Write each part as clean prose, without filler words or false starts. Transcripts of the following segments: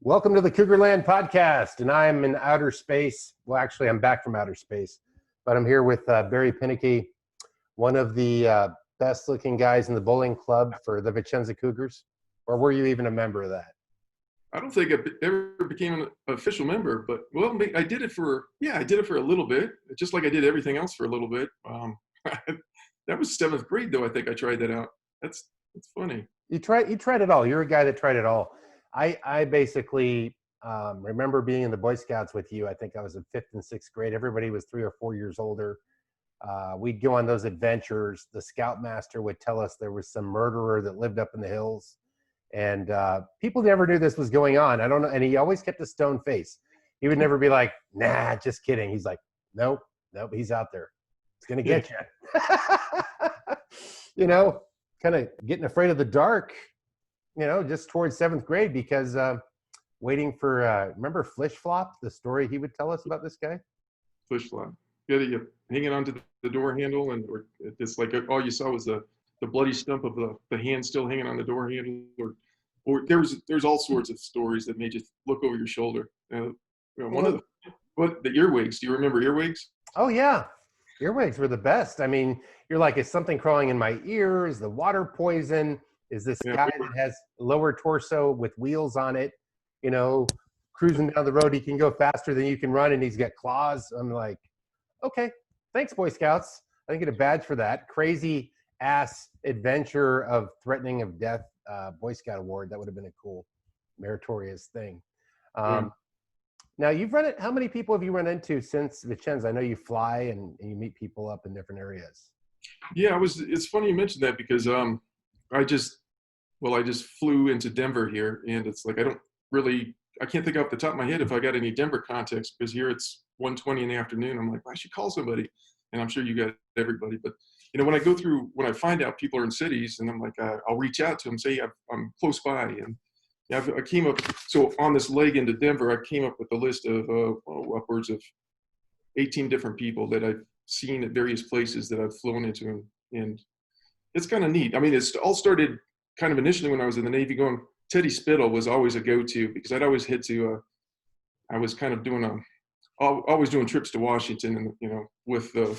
Welcome to the Cougar Land podcast, and I'm in outer space. Well, actually, I'm back from outer space, but I'm here with Berry Pinneke, one of the best-looking guys in the bowling club for the Vicenza Cougars. Or were you even a member of that? I don't think I ever became an official member, but well, I did it for a little bit, just like I did everything else for a little bit. That was seventh grade, though. I think I tried that out. That's funny. You tried it all. You're a guy that tried it all. I basically remember being in the Boy Scouts with you. I think I was in fifth and sixth grade. Everybody was 3 or 4 years older. We'd go on those adventures. The scoutmaster would tell us there was some murderer that lived up in the hills. And people never knew this was going on. I don't know. And he always kept a stone face. He would never be like, nah, just kidding. He's like, nope, he's out there. He's going to get you. You know, kind of getting afraid of the dark, you know, just towards seventh grade because waiting for, remember Flish Flop, the story he would tell us about this guy? Flish Flop. You hanging onto the door handle, and or it's like all you saw was the bloody stump of the hand still hanging on the door handle, or there's all sorts of stories that made you look over your shoulder. One of the earwigs. Do you remember earwigs? Oh yeah, earwigs were the best. I mean, you're like, is something crawling in my ear? Is the water poison? Is this guy that has lower torso with wheels on it, you know, cruising down the road? He can go faster than you can run, and he's got claws. I'm like, okay, thanks, Boy Scouts. I didn't get a badge for that. Crazy ass adventure of threatening of death Boy Scout award. That would have been a cool meritorious thing. Now you've run it. How many people have you run into since Vicenza? I know you fly and you meet people up in different areas. Yeah, it's funny you mentioned that because I just flew into Denver here, and it's like I can't think off the top of my head if I got any Denver context, because here it's 1:20 in the afternoon. I'm like, I should call somebody, and I'm sure you got everybody. But you know, when I find out people are in cities, and I'm like, I'll reach out to them, say I'm close by, and I came up. So on this leg into Denver, I came up with a list of upwards of 18 different people that I've seen at various places that I've flown into, and it's kind of neat. I mean, it's all started kind of initially when I was in the Navy. Going Teddy Spittle was always a go-to because I'd always hit to. I was kind of always doing trips to Washington, and you know, I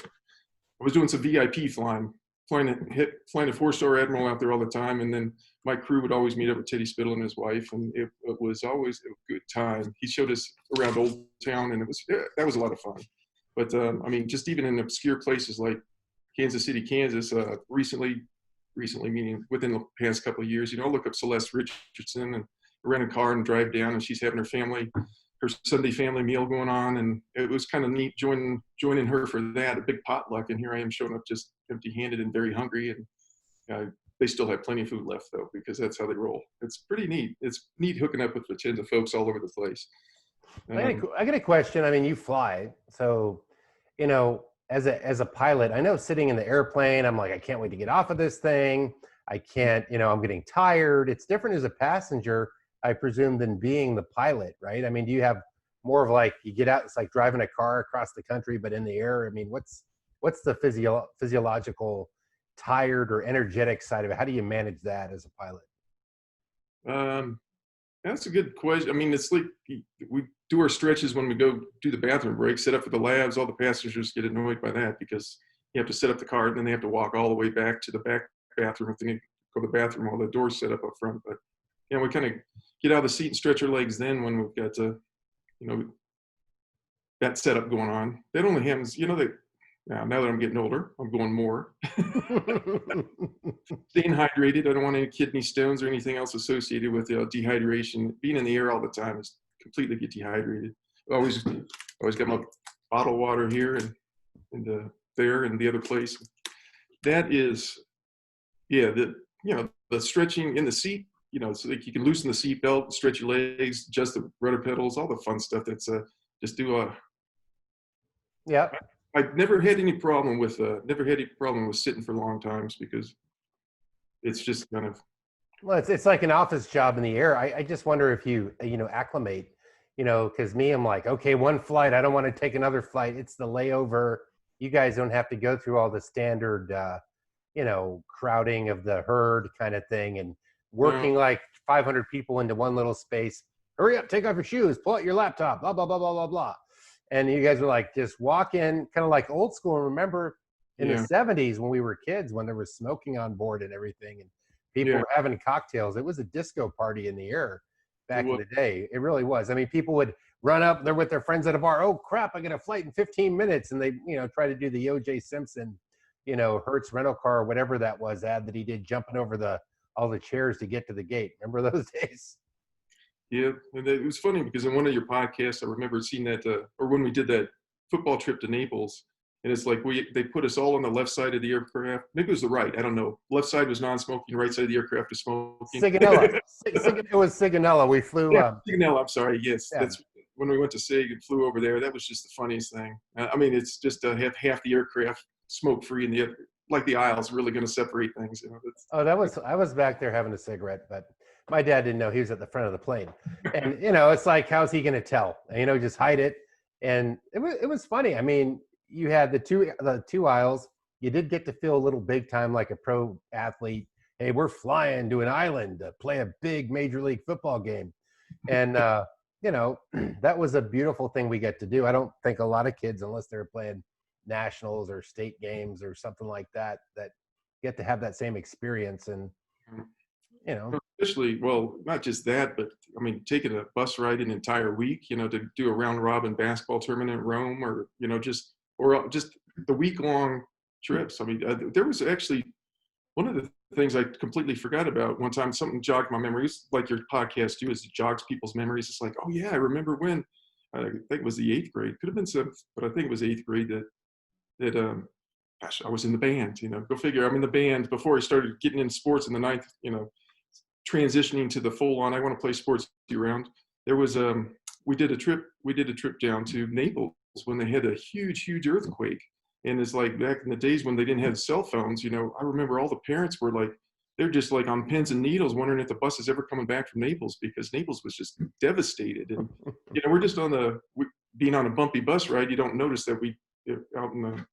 was doing some VIP flying a 4-star Admiral out there all the time, and then my crew would always meet up with Teddy Spittle and his wife, and it was always a good time. He showed us around Old Town, and that was a lot of fun. But I mean, just even in obscure places like Kansas City, Kansas, recently meaning within the past couple of years, you know, I'll look up Celeste Richardson and rent a car and drive down, and she's having her Sunday family meal going on, and it was kind of neat joining her for that, a big potluck, and here I am showing up just empty-handed and very hungry, and they still have plenty of food left, though, because that's how they roll. It's pretty neat. It's neat hooking up with Vicenza folks all over the place. I got a question. I mean, you fly, so, you know, as a pilot, I know sitting in the airplane, I'm like, I can't wait to get off of this thing. I can't, you know, I'm getting tired. It's different as a passenger, I presume, than being the pilot, right? I mean, do you have more of like, you get out, it's like driving a car across the country, but in the air? I mean, what's the physiological tired or energetic side of it? How do you manage that as a pilot? That's a good question. I mean, it's like we do our stretches when we go do the bathroom break, set up for the labs. All the passengers get annoyed by that because you have to set up the car, and then they have to walk all the way back to the back bathroom if they need to go to the bathroom while the door's set up front. But you know, we kind of get out of the seat and stretch our legs then when we've got that setup going on. That only happens, you know, now that I'm getting older, I'm going more. Staying hydrated. I don't want any kidney stones or anything else associated with dehydration. Being in the air all the time is completely get dehydrated. Always got my bottled water here and there and the other place. That is, the stretching in the seat. You know, so like you can loosen the seat belt, stretch your legs, adjust the rudder pedals, all the fun stuff. That's just do Yeah. I've never had any problem with sitting for long times because it's just kind of. Well, it's like an office job in the air. I just wonder if you acclimate, you know, because I'm like, okay, one flight, I don't want to take another flight. It's the layover. You guys don't have to go through all the standard, crowding of the herd kind of thing and working like 500 people into one little space. hurry up, take off your shoes, pull out your laptop, blah, blah, blah, blah, blah, blah. And you guys were like, just walk in, kind of like old school. And remember in the Yeah. 70s when we were kids, when there was smoking on board and everything, and people Yeah. were having cocktails, it was a disco party in the air It back in was. the day. It really was. I mean, people would run up, they're with their friends at a bar. Oh, crap, I got a flight in 15 minutes. And they, try to do the O.J. Simpson, Hertz rental car or whatever that was ad that he did jumping over all the chairs to get to the gate. Remember those days? Yeah, and it was funny because in one of your podcasts, I remember seeing that, or when we did that football trip to Naples, and it's like they put us all on the left side of the aircraft. Maybe it was the right. I don't know. Left side was non-smoking. Right side of the aircraft is smoking. Sigonella. It was Sigonella. We flew. Yeah, Signal. I'm sorry. Yes, Yeah. that's when we went to Sig and flew over there. That was just the funniest thing. I mean, it's just to have half the aircraft smoke free, and the aisles really going to separate things. Oh, I was back there having a cigarette, but my dad didn't know he was at the front of the plane. And it's like, how's he going to tell? And, just hide it. And it was funny. I mean, you had the two aisles. You did get to feel a little big time like a pro athlete. Hey, we're flying to an island to play a big Major League football game. And that was a beautiful thing we get to do. I don't think a lot of kids, unless they're playing nationals or state games or something like that get to have that same experience. And especially, well, not just that, but I mean, taking a bus ride an entire week, to do a round robin basketball tournament in Rome, or just the week long trips. I mean, there was actually one of the things I completely forgot about one time. Something jogged my memory. It's like your podcast too, is it jogs people's memories. It's like, oh yeah, I remember when, I think it was the 8th grade, could have been 7th, but I think it was 8th grade that gosh, I was in the band. Go figure. I'm in the band before I started getting into sports in the 9th. Transitioning to the full on, I want to play sports year round. There was we did a trip down to Naples when they had a huge earthquake. And it's like back in the days when they didn't have cell phones, I remember all the parents were like, they're just like on pins and needles wondering if the bus is ever coming back from Naples, because Naples was just devastated. And we're just being on a bumpy bus ride, you don't notice that we out in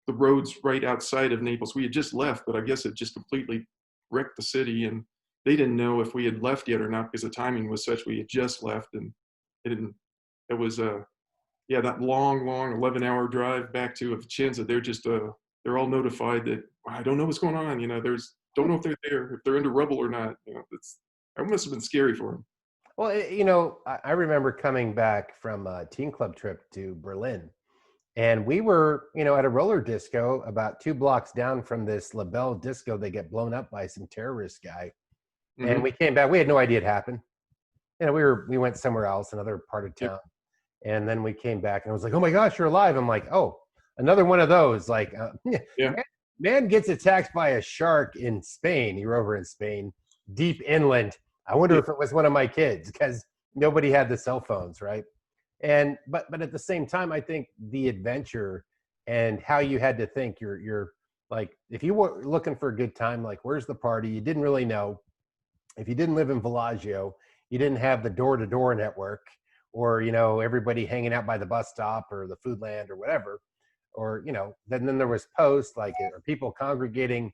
the roads right outside of Naples. We had just left, but I guess it just completely wrecked the city, and they didn't know if we had left yet or not because the timing was such. We had just left, and it was that long 11-hour drive back to Vicenza. They're just they're all notified that I don't know what's going on. Don't know if they're there, if they're under rubble or not. That must have been scary for them. Well, I remember coming back from a teen club trip to Berlin, and we were, at a roller disco about 2 blocks down from this La Belle disco. They get blown up by some terrorist guy. Mm-hmm. And we came back. We had no idea it happened. We went somewhere else, another part of town. Yep. And then we came back and I was like, oh my gosh, you're alive. I'm like, oh, another one of those. Like, yeah. Man gets attacked by a shark in Spain. You're over in Spain, deep inland. I wonder if it was one of my kids, because nobody had the cell phones, right? And but at the same time, I think the adventure and how you had to think, you're like, if you were looking for a good time, like, where's the party? You didn't really know. If you didn't live in Villaggio, you didn't have the door-to-door network, or everybody hanging out by the bus stop or the Foodland or whatever, or then there was Post, like, or people congregating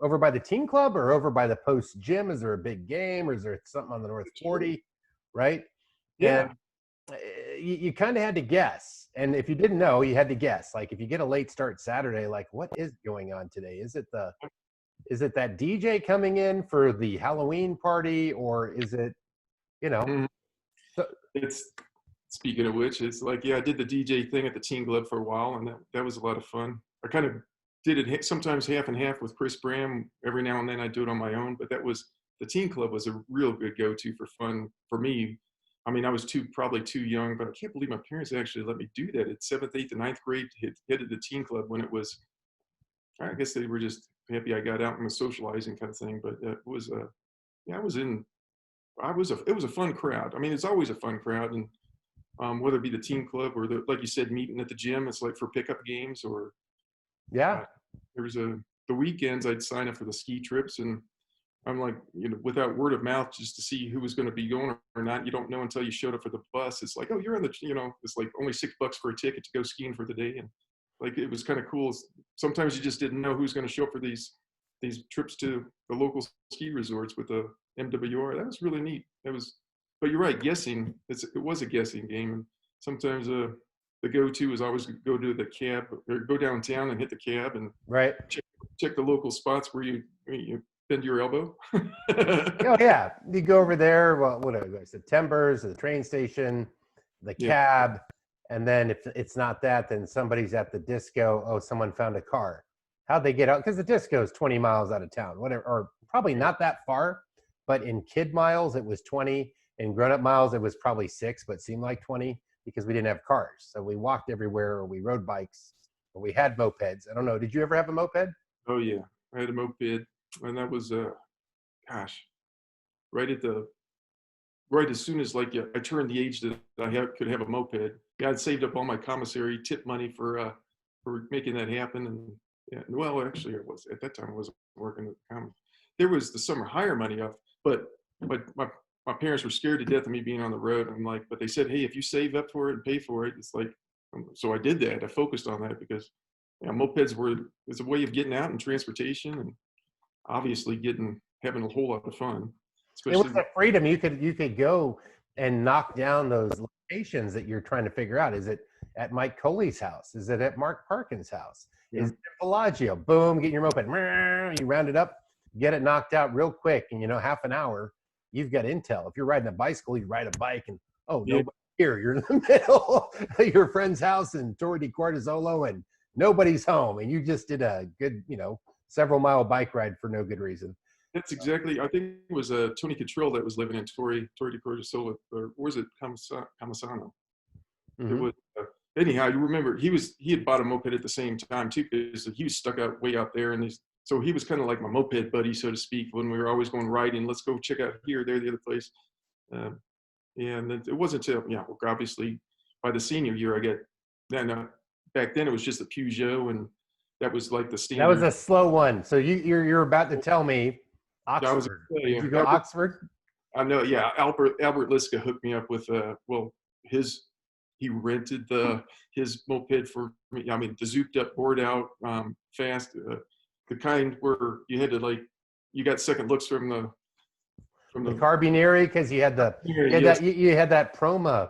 over by the teen club or over by the Post gym. Is there a big game, or is there something on the North 40, right? Yeah. And you kind of had to guess. And if you didn't know, you had to guess. Like, if you get a late start Saturday, like, what is going on today? Is it that DJ coming in for the Halloween party, or is it, Mm-hmm. So, it's, speaking of which, it's like, I did the DJ thing at the teen club for a while, and that was a lot of fun. I kind of did it sometimes half and half with Chris Bram. Every now and then I do it on my own, but the teen club was a real good go-to for fun for me. I mean, I was probably too young, but I can't believe my parents actually let me do that at 7th, 8th, and 9th grade. Headed the teen club when it was, I guess they were just happy I got out and was socializing, kind of thing. But it was it was a fun crowd. I mean, it's always a fun crowd, and whether it be the teen club or like you said, meeting at the gym, it's like for pickup games, or there was the weekends I'd sign up for the ski trips, and I'm like, without word of mouth, just to see who was going to be going or not. You don't know until you showed up for the bus. It's like, oh, you're on the, it's like only $6 for a ticket to go skiing for the day. And like, it was kind of cool. Sometimes you just didn't know who's going to show up for these trips to the local ski resorts with the MWR. That was really neat. but you're right. Guessing. It was a guessing game. And sometimes the go-to is always go to the cab or go downtown and hit the cab and Right. check the local spots where you bend your elbow. Oh yeah, you go over there. Well, what are those? The Timbers, the train station, the Yeah. cab, and then if it's not that, then somebody's at the disco. Oh, someone found a car. How'd they get out? Because the disco is 20 miles out of town, whatever, or probably not that far. But in kid miles, it was 20. In grown-up miles, it was probably 6, but seemed like 20 because we didn't have cars. So we walked everywhere, or we rode bikes, or we had mopeds. I don't know. Did you ever have a moped? Oh yeah, I had a moped, and that was gosh, right at the right as soon as like I turned the age that could have a moped. Yeah, I'd saved up all my commissary tip money for making that happen. And yeah, well, actually, it was at that time I wasn't working at the there was the summer hire money off, but my parents were scared to death of me being on the road. I'm like, but they said, hey, if you save up for it and pay for it, it's like, so I did that. I focused on that because mopeds was a way of getting out and transportation, and obviously having a whole lot of fun. It was Especially a freedom. You could go and knock down those locations that you're trying to figure out. Is it at Mike Coley's house? Is it at Mark Parkin's house? Yeah. Is it at Bellagio? Boom, get your moped. You round it up, get it knocked out real quick, and half an hour, you've got intel. If you're riding a bicycle, you ride a bike, and nobody here. You're in the middle of your friend's house in Torre di Cortisolo, and nobody's home, and you just did a good, several mile bike ride for no good reason. That's exactly. I think it was Tony Cottrell that was living in Torre di Cortisolo, or was it Camasano? Mm-hmm. It was. Anyhow, you remember he had bought a moped at the same time too, because he was stuck way out there, and so he was kind of like my moped buddy, so to speak, when we were always going riding. Let's go check out here, there, the other place. And it wasn't until obviously by the senior year I get. Then back then it was just the Peugeot, and that was like the standard. That was a slow one. So you're about to tell me Oxford. Did you go Oxford? I know. Yeah, Albert Liska hooked me up with he rented his moped for me. I mean, the zooped up, bored out, fast, the kind where you had to you got second looks from the Carabinieri, because you had that Proma.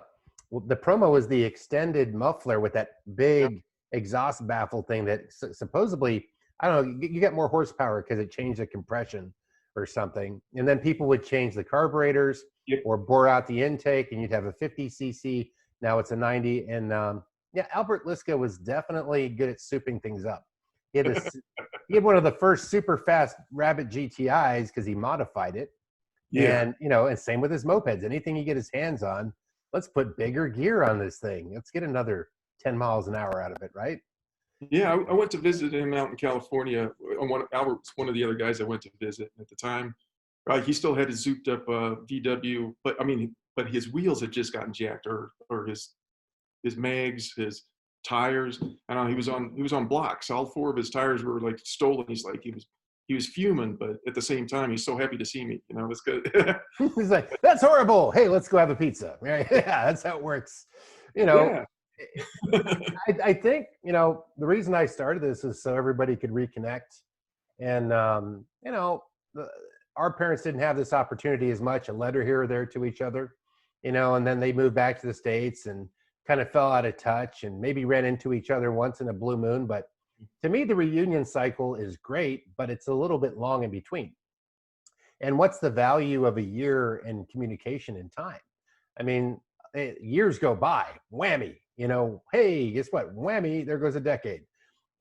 The Proma was the extended muffler with that big exhaust baffle thing that supposedly, I don't know, you get more horsepower because it changed the compression or something. And then people would change the carburetors or bore out the intake, and you'd have a 50cc. Now it's a 90. And Albert Liska was definitely good at souping things up. He had one of the first super fast Rabbit GTIs because he modified it. Yeah. And, and same with his mopeds. Anything he get his hands on, let's put bigger gear on this thing. Let's get another 10 miles an hour out of it, right? Yeah, I went to visit him out in California. Albert was one of the other guys I went to visit at the time. He still had his zooped up VW, but his wheels had just gotten jacked, or his mags, his tires. I don't know, he was on blocks. All 4 of his tires were stolen. He was fuming, but at the same time, he's so happy to see me. It's good. He's like, that's horrible. Hey, let's go have a pizza. Right? Yeah, that's how it works. Yeah. I think, the reason I started this is so everybody could reconnect. And, our parents didn't have this opportunity as much, a letter here or there to each other, and then they moved back to the States and kind of fell out of touch and maybe ran into each other once in a blue moon. But to me, the reunion cycle is great, but it's a little bit long in between. And what's the value of a year in communication and time? I mean, years go by, whammy, hey, guess what? Whammy, there goes a decade.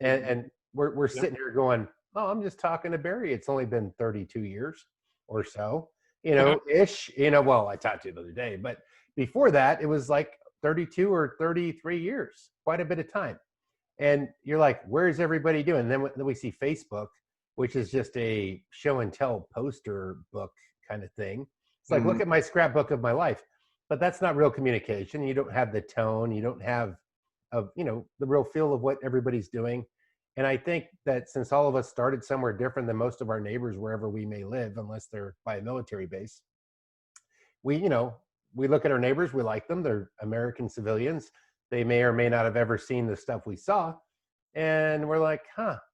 And we're sitting here going, oh, I'm just talking to Berry. It's only been 32 years or so, ish, well, I talked to you the other day, but before that, it was like 32 or 33 years, quite a bit of time. And you're like, where's everybody doing? And then we see Facebook, which is just a show and tell poster book kind of thing. It's like, look at my scrapbook of my life. But that's not real communication. You don't have the tone. You don't have, the real feel of what everybody's doing. And I think that since all of us started somewhere different than most of our neighbors, wherever we may live, unless they're by a military base, we look at our neighbors, we like them. They're American civilians. They may or may not have ever seen the stuff we saw. And we're like,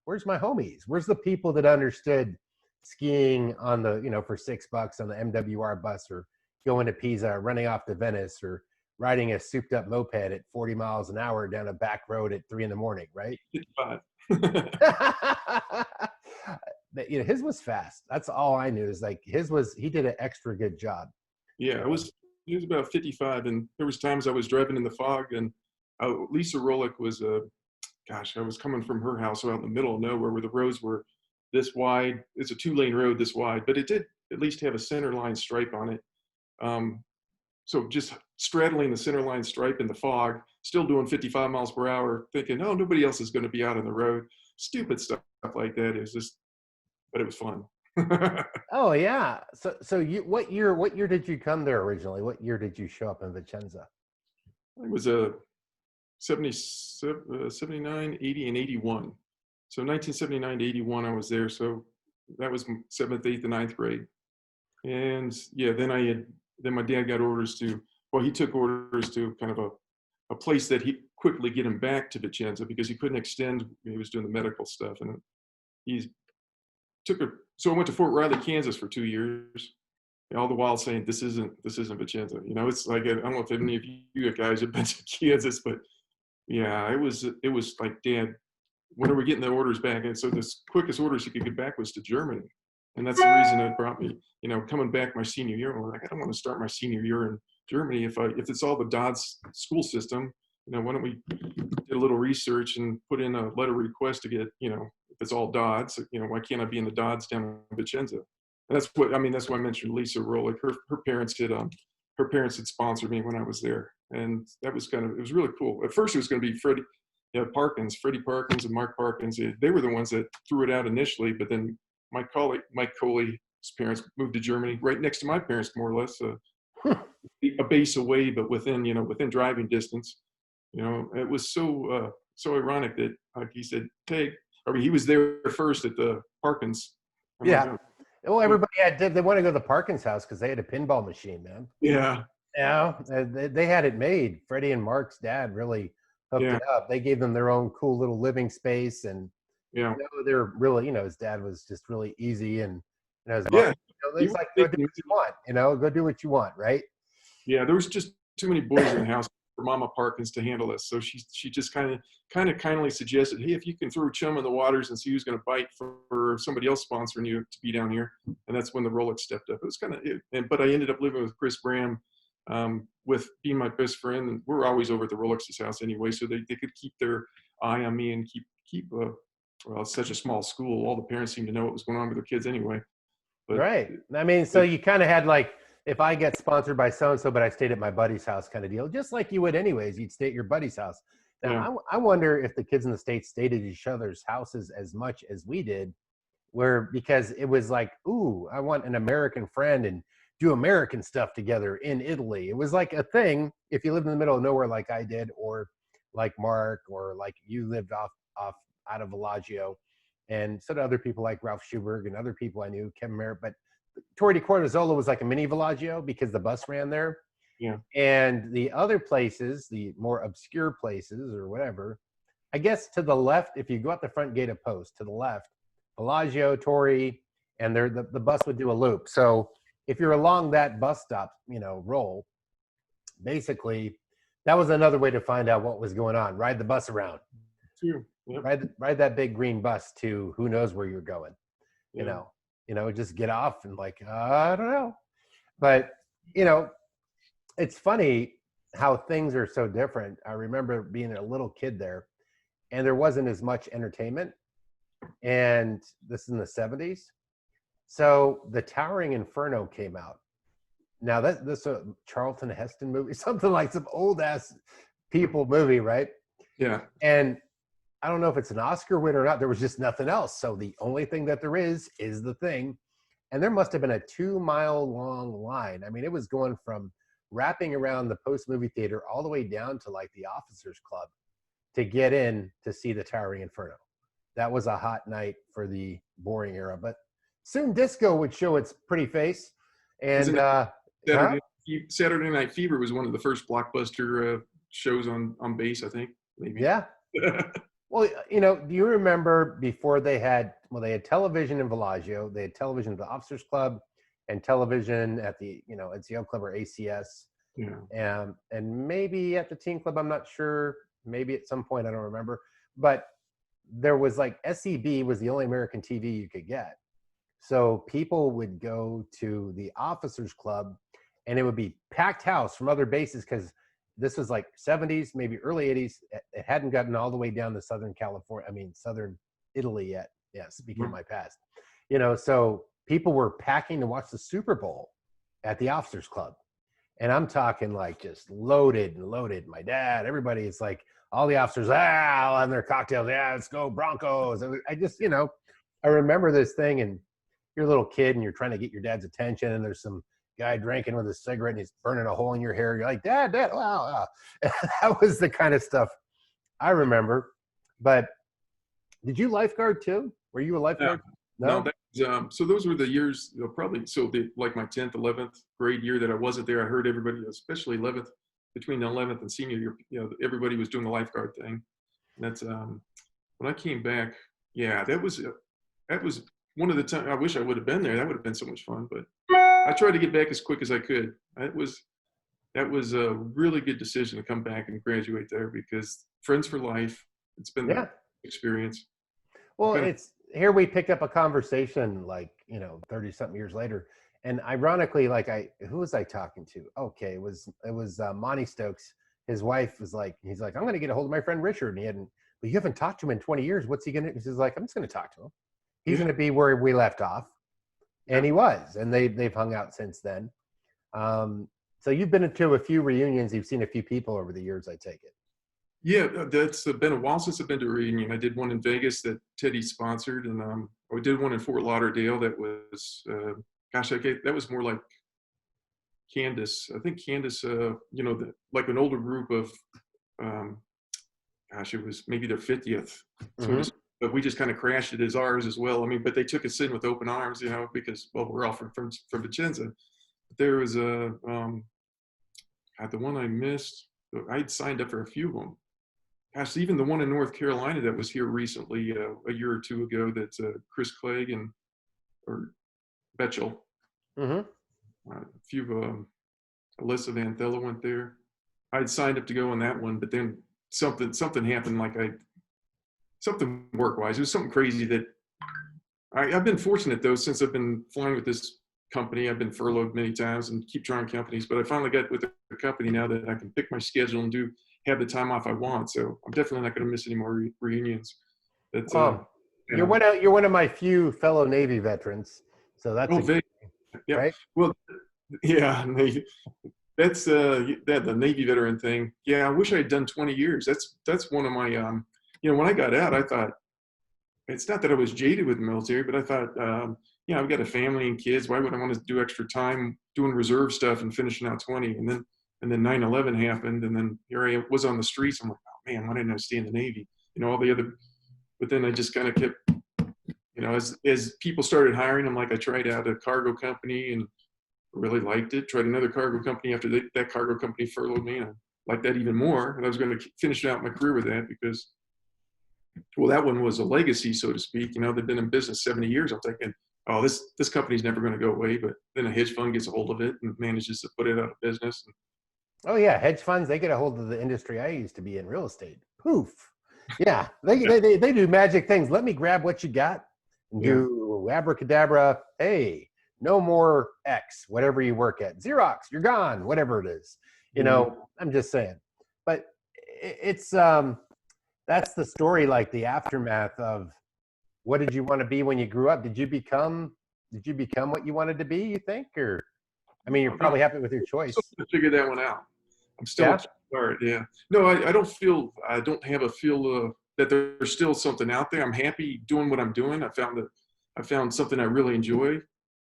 where's my homies? Where's the people that understood skiing on the, for $6 on the MWR bus, or going to Pisa, running off to Venice, or riding a souped up moped at 40 miles an hour down a back road at 3 a.m, right? 55. But, his was fast. That's all I knew is like he did an extra good job. Yeah, it was about 55, and there was times I was driving in the fog, and Lisa Rolick was gosh, I was coming from her house out in the middle of nowhere where the roads were this wide. It's a 2-lane road this wide, but it did at least have a center line stripe on it. So just straddling the center line stripe in the fog, still doing 55 miles per hour, thinking, oh, nobody else is going to be out on the road. Stupid stuff like that. It was just, but it was fun. Oh yeah. So what year did you come there originally? What year did you show up in Vicenza? It was a 79, 80, and 81. So 1979 to 81, I was there. So that was 7th, 8th, and 9th grade. And yeah, then my dad got orders to, well, he took orders to kind of a place that he quickly get him back to Vicenza because he couldn't extend. He was doing the medical stuff, and so I went to Fort Riley, Kansas for 2 years, all the while saying, this isn't Vicenza. It's like, I don't know if any of you guys have been to Kansas, but yeah, it was like, Dad, when are we getting the orders back? And so the quickest orders he could get back was to Germany. And that's the reason it brought me, coming back my senior year. I'm like, I don't want to start my senior year in Germany if it's all the Dodds school system. Why don't we do a little research and put in a letter request to get, if it's all Dodds, why can't I be in the Dodds down in Vicenza? And that's why I mentioned Lisa Rolick. Her parents had sponsored me when I was there, and that was it was really cool. At first, it was going to be Freddie Parkins and Mark Parkins. They were the ones that threw it out initially, but then Mike Coley's parents moved to Germany, right next to my parents, more or less, a base away, but within driving distance. It was so ironic that he said, he was there first at the Parkins. Yeah. Well, everybody they want to go to the Parkins house because they had a pinball machine, man. Yeah. Yeah, they had it made. Freddie and Mark's dad really hooked it up. They gave them their own cool little living space, and they're really, his dad was just really easy, and his mom, it's like, go do what you want, go do what you want, right? Yeah, there was just too many boys in the house for Mama Parkins to handle this, so she just kind of kindly suggested, hey, if you can throw chum in the waters and see who's going to bite for somebody else sponsoring you to be down here, and that's when the Rolex stepped up. It was but I ended up living with Chris Graham, with being my best friend, and we're always over at the Rolex's house anyway, so they could keep their eye on me and keep it's such a small school. All the parents seem to know what was going on with their kids anyway. But, right. I mean, so you kind of had like, if I get sponsored by so-and-so, but I stayed at my buddy's house kind of deal, just like you would anyways, you'd stay at your buddy's house. Now, I wonder if the kids in the States stayed at each other's houses as much as we did, because it was like, ooh, I want an American friend and do American stuff together in Italy. It was like a thing if you lived in the middle of nowhere like I did, or like Mark, or like you lived off out of Bellagio, and so did other people like Ralph Schuberg and other people I knew, Kevin Merritt. But Torre di Cornizola was like a mini Bellagio because the bus ran there. Yeah. And the other places, the more obscure places or whatever, I guess to the left, if you go out the front gate of Post, to the left, Bellagio, Torre, and the bus would do a loop. So if you're along that bus stop, roll, basically, that was another way to find out what was going on. Ride the bus around. True. Yep. Ride that big green bus to who knows where you're going. Just get off and like, I don't know. But, it's funny how things are so different. I remember being a little kid there, and there wasn't as much entertainment. And this is in the 70s. So the Towering Inferno came out. Now this a Charlton Heston movie, something like some old ass people movie, right? Yeah. And I don't know if it's an Oscar win or not. There was just nothing else. So the only thing that there is the thing. And there must have been a 2-mile long line. I mean, it was going from wrapping around the Post movie theater all the way down to like the Officers Club to get in to see the Towering Inferno. That was a hot night for the boring era, but soon disco would show its pretty face. And Saturday Night Fever was one of the first blockbuster shows on base, I think. Maybe. Yeah. Well, do you remember before they had television in Bellagio, they had television at the Officers Club, and television at the, NCO club or ACS, Yeah. and maybe at the teen club. I'm not sure. Maybe at some point, I don't remember. But there was like SEB was the only American TV you could get. So people would go to the officers club, and it would be packed house from other bases because this was like 70s, maybe early 80s. It hadn't gotten all the way down to Southern California. I mean, Southern Italy yet. Yeah, speaking of my past, so people were packing to watch the Super Bowl at the officers club. And I'm talking like just loaded and loaded. My dad, everybody, it's like all the officers, on their cocktails. Yeah, let's go Broncos. I just, I remember this thing, and you're a little kid and you're trying to get your dad's attention, and there's some guy drinking with a cigarette and he's burning a hole in your hair. You're like, Dad, wow. That was the kind of stuff I remember. But did you lifeguard too? Were you a lifeguard? No, that was, so those were the years, probably. So like my 10th, 11th grade year that I wasn't there, I heard everybody, especially 11th, between the 11th and senior year, everybody was doing the lifeguard thing. And that's when I came back. Yeah, that was one of the times I wish I would have been there. That would have been so much fun. But I tried to get back as quick as I could. That was a really good decision to come back and graduate there, because friends for life. It's been the experience. Well, it's here we picked up a conversation like, 30 something years later. And ironically, like who was I talking to? Okay. It was Monty Stokes. His wife was like, he's like, I'm going to get a hold of my friend Richard. And but you haven't talked to him in 20 years. What's he going to, he's like, I'm just going to talk to him. He's going to be where we left off. And he was, and they've hung out since then. So you've been to a few reunions. You've seen a few people over the years, I take it. Yeah, that's been a while since I've been to a reunion. I did one in Vegas that Teddy sponsored, and I did one in Fort Lauderdale that was, that was more like Candace. I think Candace, like an older group of, it was maybe their 50th. But we just kind of crashed it as ours as well. I mean, but they took us in with open arms, because, well, we're all from Vicenza. But there was the one I missed, I'd signed up for a few of them. Gosh, even the one in North Carolina that was here recently, a year or two ago, that's Chris Clegg or Betchel. Mm-hmm. A few of Alyssa Van Thella went there. I'd signed up to go on that one, but then something happened. Something work-wise. It was something crazy that I've been fortunate, though, since I've been flying with this company. I've been furloughed many times and keep trying companies, but I finally got with a company now that I can pick my schedule and have the time off I want. So I'm definitely not going to miss any more reunions. That's you're one of my few fellow Navy veterans. So that's yeah. Right? Well, yeah, that's the Navy veteran thing. Yeah, I wish I had done 20 years. That's one of my when I got out, I thought, it's not that I was jaded with the military, but I thought, I've got a family and kids. Why would I want to do extra time doing reserve stuff and finishing out 20? And then 9/11 happened, and then here I was on the streets. I'm like, oh man, why didn't I stay in the Navy? All the other, but then I just kind of kept, as people started hiring, I'm like, I tried out a cargo company and really liked it. Tried another cargo company after that cargo company furloughed me, and I liked that even more. And I was going to finish out my career with that because, well, that one was a legacy, so to speak. They've been in business 70 years. I'm thinking, oh, this company's never going to go away. But then a hedge fund gets a hold of it and manages to put it out of business. Oh yeah, hedge funds, they get a hold of the industry I used to be in, real estate. Poof. Yeah, they do magic things. Let me grab what you got and do abracadabra. Hey, no more X, whatever you work at. Xerox, you're gone, whatever it is. I'm just saying. But it's that's the story, like the aftermath of what did you want to be when you grew up? Did you become what you wanted to be, you think? Or I mean, you're probably happy with your choice. To figure that one out. I'm still yeah. No, I don't have a feel that there's still something out there. I'm happy doing what I'm doing. I found something I really enjoy,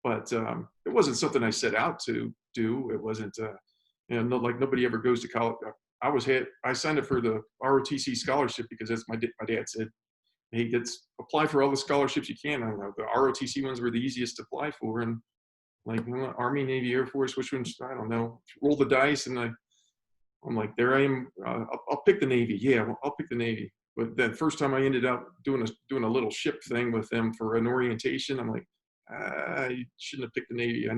but it wasn't something I set out to do. It wasn't, like nobody ever goes to college. I signed up for the ROTC scholarship because that's my dad said, hey, apply for all the scholarships you can. I know the ROTC ones were the easiest to apply for, and like Army, Navy, Air Force, which ones, I don't know. Roll the dice, and I'm like, there I am. I'll pick the Navy. Yeah, I'll pick the Navy. But that first time I ended up doing a little ship thing with them for an orientation, I'm like, I shouldn't have picked the Navy.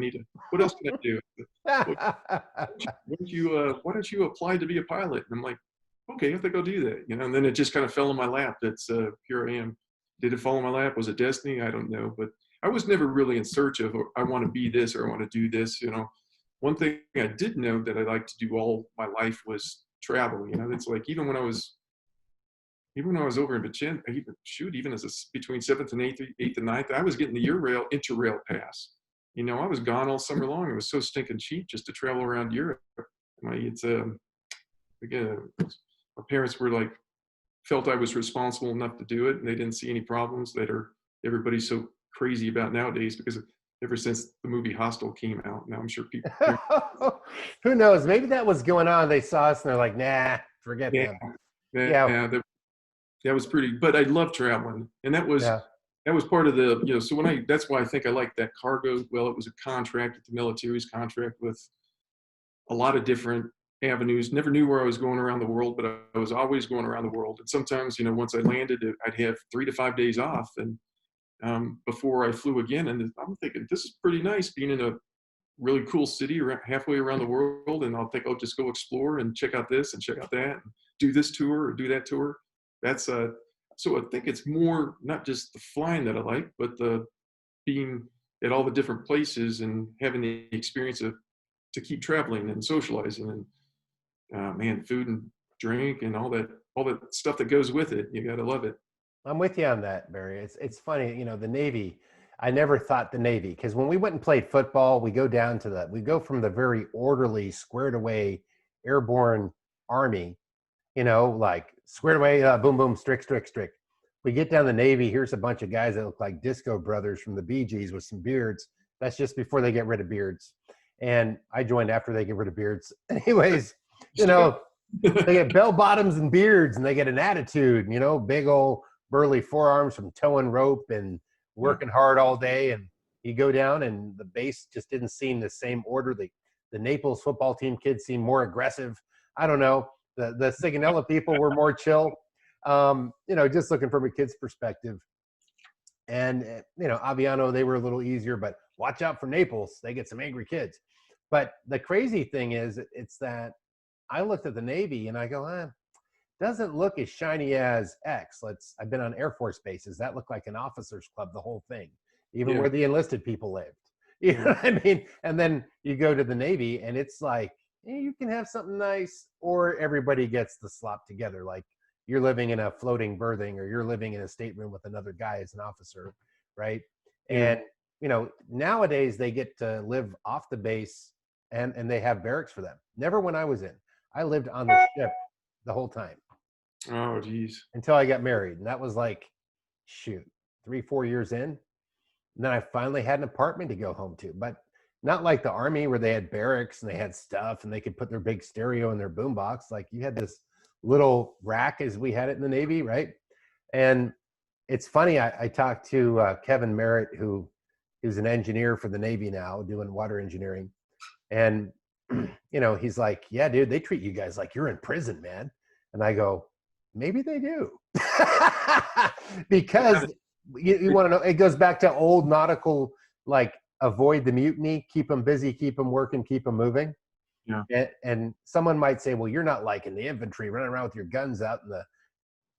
What else can I do? Well, why don't you apply to be a pilot? And I'm like, okay, I think I'll do that. And then it just kind of fell in my lap. Here I am. Did it fall in my lap? Was it destiny? I don't know. But I was never really in search of, I want to be this or I want to do this. One thing I did know that I like to do all my life was travel. It's like, even when I was over in Vicente, even between seventh and eighth and ninth, I was getting the Interrail pass. I was gone all summer long. It was so stinking cheap just to travel around Europe. Again, my parents felt I was responsible enough to do it, and they didn't see any problems that everybody's so crazy about nowadays, because ever since the movie Hostel came out, now I'm sure people. Who knows? Maybe that was going on. They saw us and they're like, nah, forget them. Yeah, that was pretty. But I love traveling, and that was part of the. So that's why I think I like that cargo. Well, it was a contract with the military's contract with a lot of different avenues. Never knew where I was going around the world, but I was always going around the world. And sometimes, once I landed, I'd have 3 to 5 days off, and before I flew again. And I'm thinking, this is pretty nice being in a really cool city halfway around the world. And I'll just go explore and check out this and check out that, and do this tour or do that tour. That's so I think it's more not just the flying that I like, but the being at all the different places and having the experience to keep traveling and socializing, and man, food and drink and all that stuff that goes with it. You got to love it. I'm with you on that, Barry. It's funny, the Navy. I never thought the Navy, because when we went and played football, we go from the very orderly, squared away, airborne Army, like squared away, boom, boom, strict. We get down the Navy. Here's a bunch of guys that look like Disco Brothers from the Bee Gees with some beards. That's just before they get rid of beards. And I joined after they get rid of beards. Anyways, they get bell bottoms and beards, and they get an attitude, big old burly forearms from towing rope and working hard all day. And you go down, and the base just didn't seem the same order. The Naples football team kids seemed more aggressive. I don't know. The Sigonella people were more chill. Just looking from a kid's perspective. And, Aviano, they were a little easier, but watch out for Naples. They get some angry kids. But the crazy thing is, it's that I looked at the Navy and I go, doesn't look as shiny as X. I've been on Air Force bases. That looked like an officers club, the whole thing, even where the enlisted people lived. You know what I mean? And then you go to the Navy and it's like, you can have something nice, or everybody gets the slop together. Like you're living in a floating berthing, or you're living in a stateroom with another guy as an officer, right? And, nowadays they get to live off the base, and they have barracks for them. Never when I was in. I lived on the ship the whole time. Oh, geez. Until I got married. And that was like, 3-4 years in. And then I finally had an apartment to go home to. But not like the Army, where they had barracks and they had stuff and they could put their big stereo in their boombox. Like you had this little rack as we had it in the Navy, right? And it's funny, I talked to Kevin Merritt, who is an engineer for the Navy now, doing water engineering. And, he's like, yeah, dude, they treat you guys like you're in prison, man. And I go, maybe they do. Because you want to know, it goes back to old nautical, like, avoid the mutiny, keep them busy, keep them working, keep them moving. Yeah. And someone might say, well, you're not like in the infantry running around with your guns out in the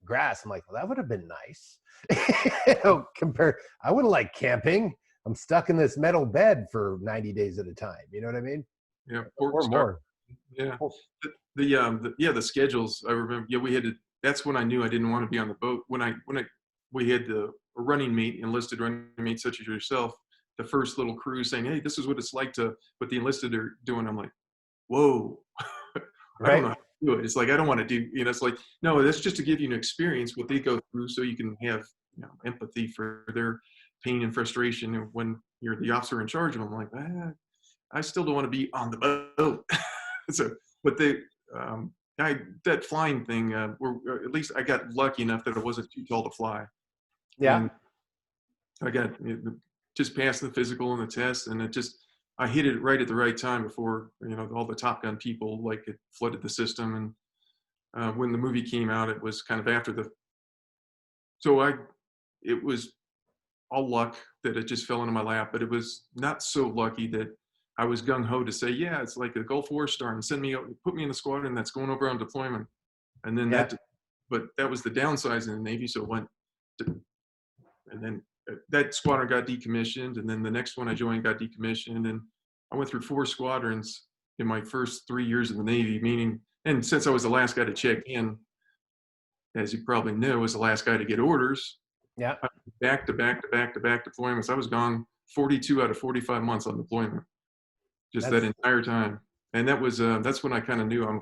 grass. I'm like, well, that would have been nice. I would have liked camping. I'm stuck in this metal bed for 90 days at a time. You know what I mean? Yeah. Or more. Yeah. The schedules, I remember. Yeah, we had to. That's when I knew I didn't want to be on the boat. We had a running mate, enlisted running mate such as yourself, the first little crew saying, hey, this is what it's like to what the enlisted are doing. I'm like, whoa. I don't know how to do it. It's like, I don't want to do, it's like, no, that's just to give you an experience what they go through, so you can have empathy for their pain and frustration when you're the officer in charge of them. I'm like, I still don't want to be on the boat. So, but that flying thing, at least I got lucky enough that I wasn't too tall to fly. Yeah. And I got just passed the physical and the test, and I hit it right at the right time before, all the Top Gun people, like, it flooded the system. And when the movie came out, it was kind of after it was all luck that it just fell into my lap, but it was not so lucky that I was gung ho to say, yeah, it's like a Gulf War star and put me in the squadron that's going over on deployment. And then Yeah. but that was the downside in the Navy. So it went to, and then that squadron got decommissioned. And then the next one I joined got decommissioned. And I went through 4 squadrons in my first 3 years in the Navy, meaning, and since I was the last guy to check in, as you probably know, was the last guy to get orders. Yeah. Back to back to back to back deployments. I was gone 42 out of 45 months on deployment, just that entire time. And that's when I kind of knew I've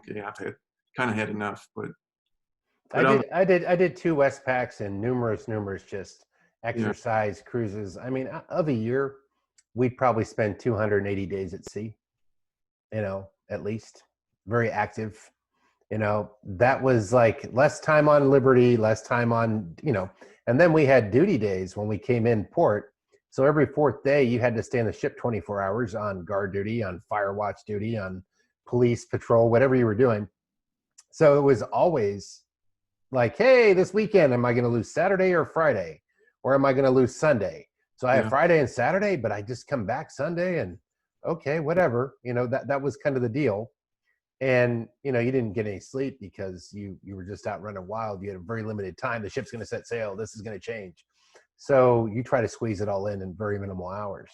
kind of had enough. But I did 2 Westpacks and numerous just exercise cruises. I mean, of a year, we'd probably spend 280 days at sea, at least. Very active. That was like less time on liberty, less time on, and then we had duty days when we came in port. So every 4th day you had to stay on the ship 24 hours on guard duty, on fire watch duty, on police patrol, whatever you were doing. So it was always like, hey, this weekend, am I going to lose Saturday or Friday? Or am I going to lose Sunday? So I have Friday and Saturday, but I just come back Sunday and okay, whatever. That was kind of the deal. And, you didn't get any sleep because you were just out running wild. You had a very limited time. The ship's going to set sail. This is going to change. So you try to squeeze it all in very minimal hours.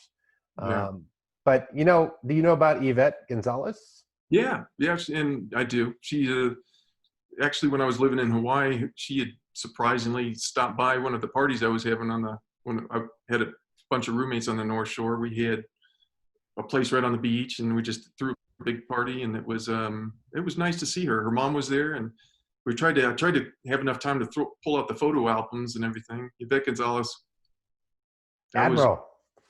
Yeah. But, do you know about Yvette Gonzalez? Yeah. And I do. She actually, when I was living in Hawaii, she had surprisingly stopped by one of the parties I was having when I had a bunch of roommates on the North Shore. We had a place right on the beach, and we just threw a big party, and it was nice to see her. Her mom was there, and I tried to have enough time to pull out the photo albums and everything. Yvette Gonzalez, Admiral.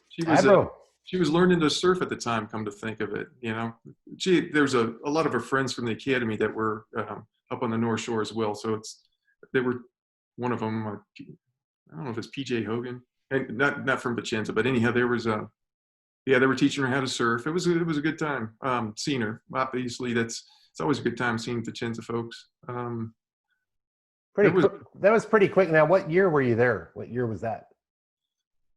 She was learning to surf at the time. Come to think of it, there's a lot of her friends from the academy that were up on the North Shore as well. So they were one of them. I don't know if it's PJ Hogan, and not from Vicenza, but anyhow, there was they were teaching her how to surf. It was a good time seeing her. Obviously, it's always a good time seeing Vicenza folks. That was pretty quick. Now, what year were you there? What year was that?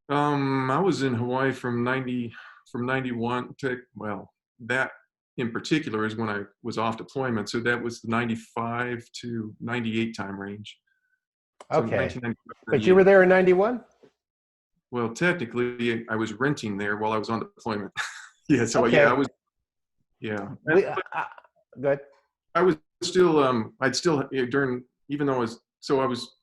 I was in Hawaii from 91 to, that in particular is when I was off deployment. So that was the 95 to 98 time range. So okay. But you were there in 91? Well, technically, I was renting there while I was on deployment. Yeah, so okay. I was. Yeah. Good. I was still. I'd still during, even though I was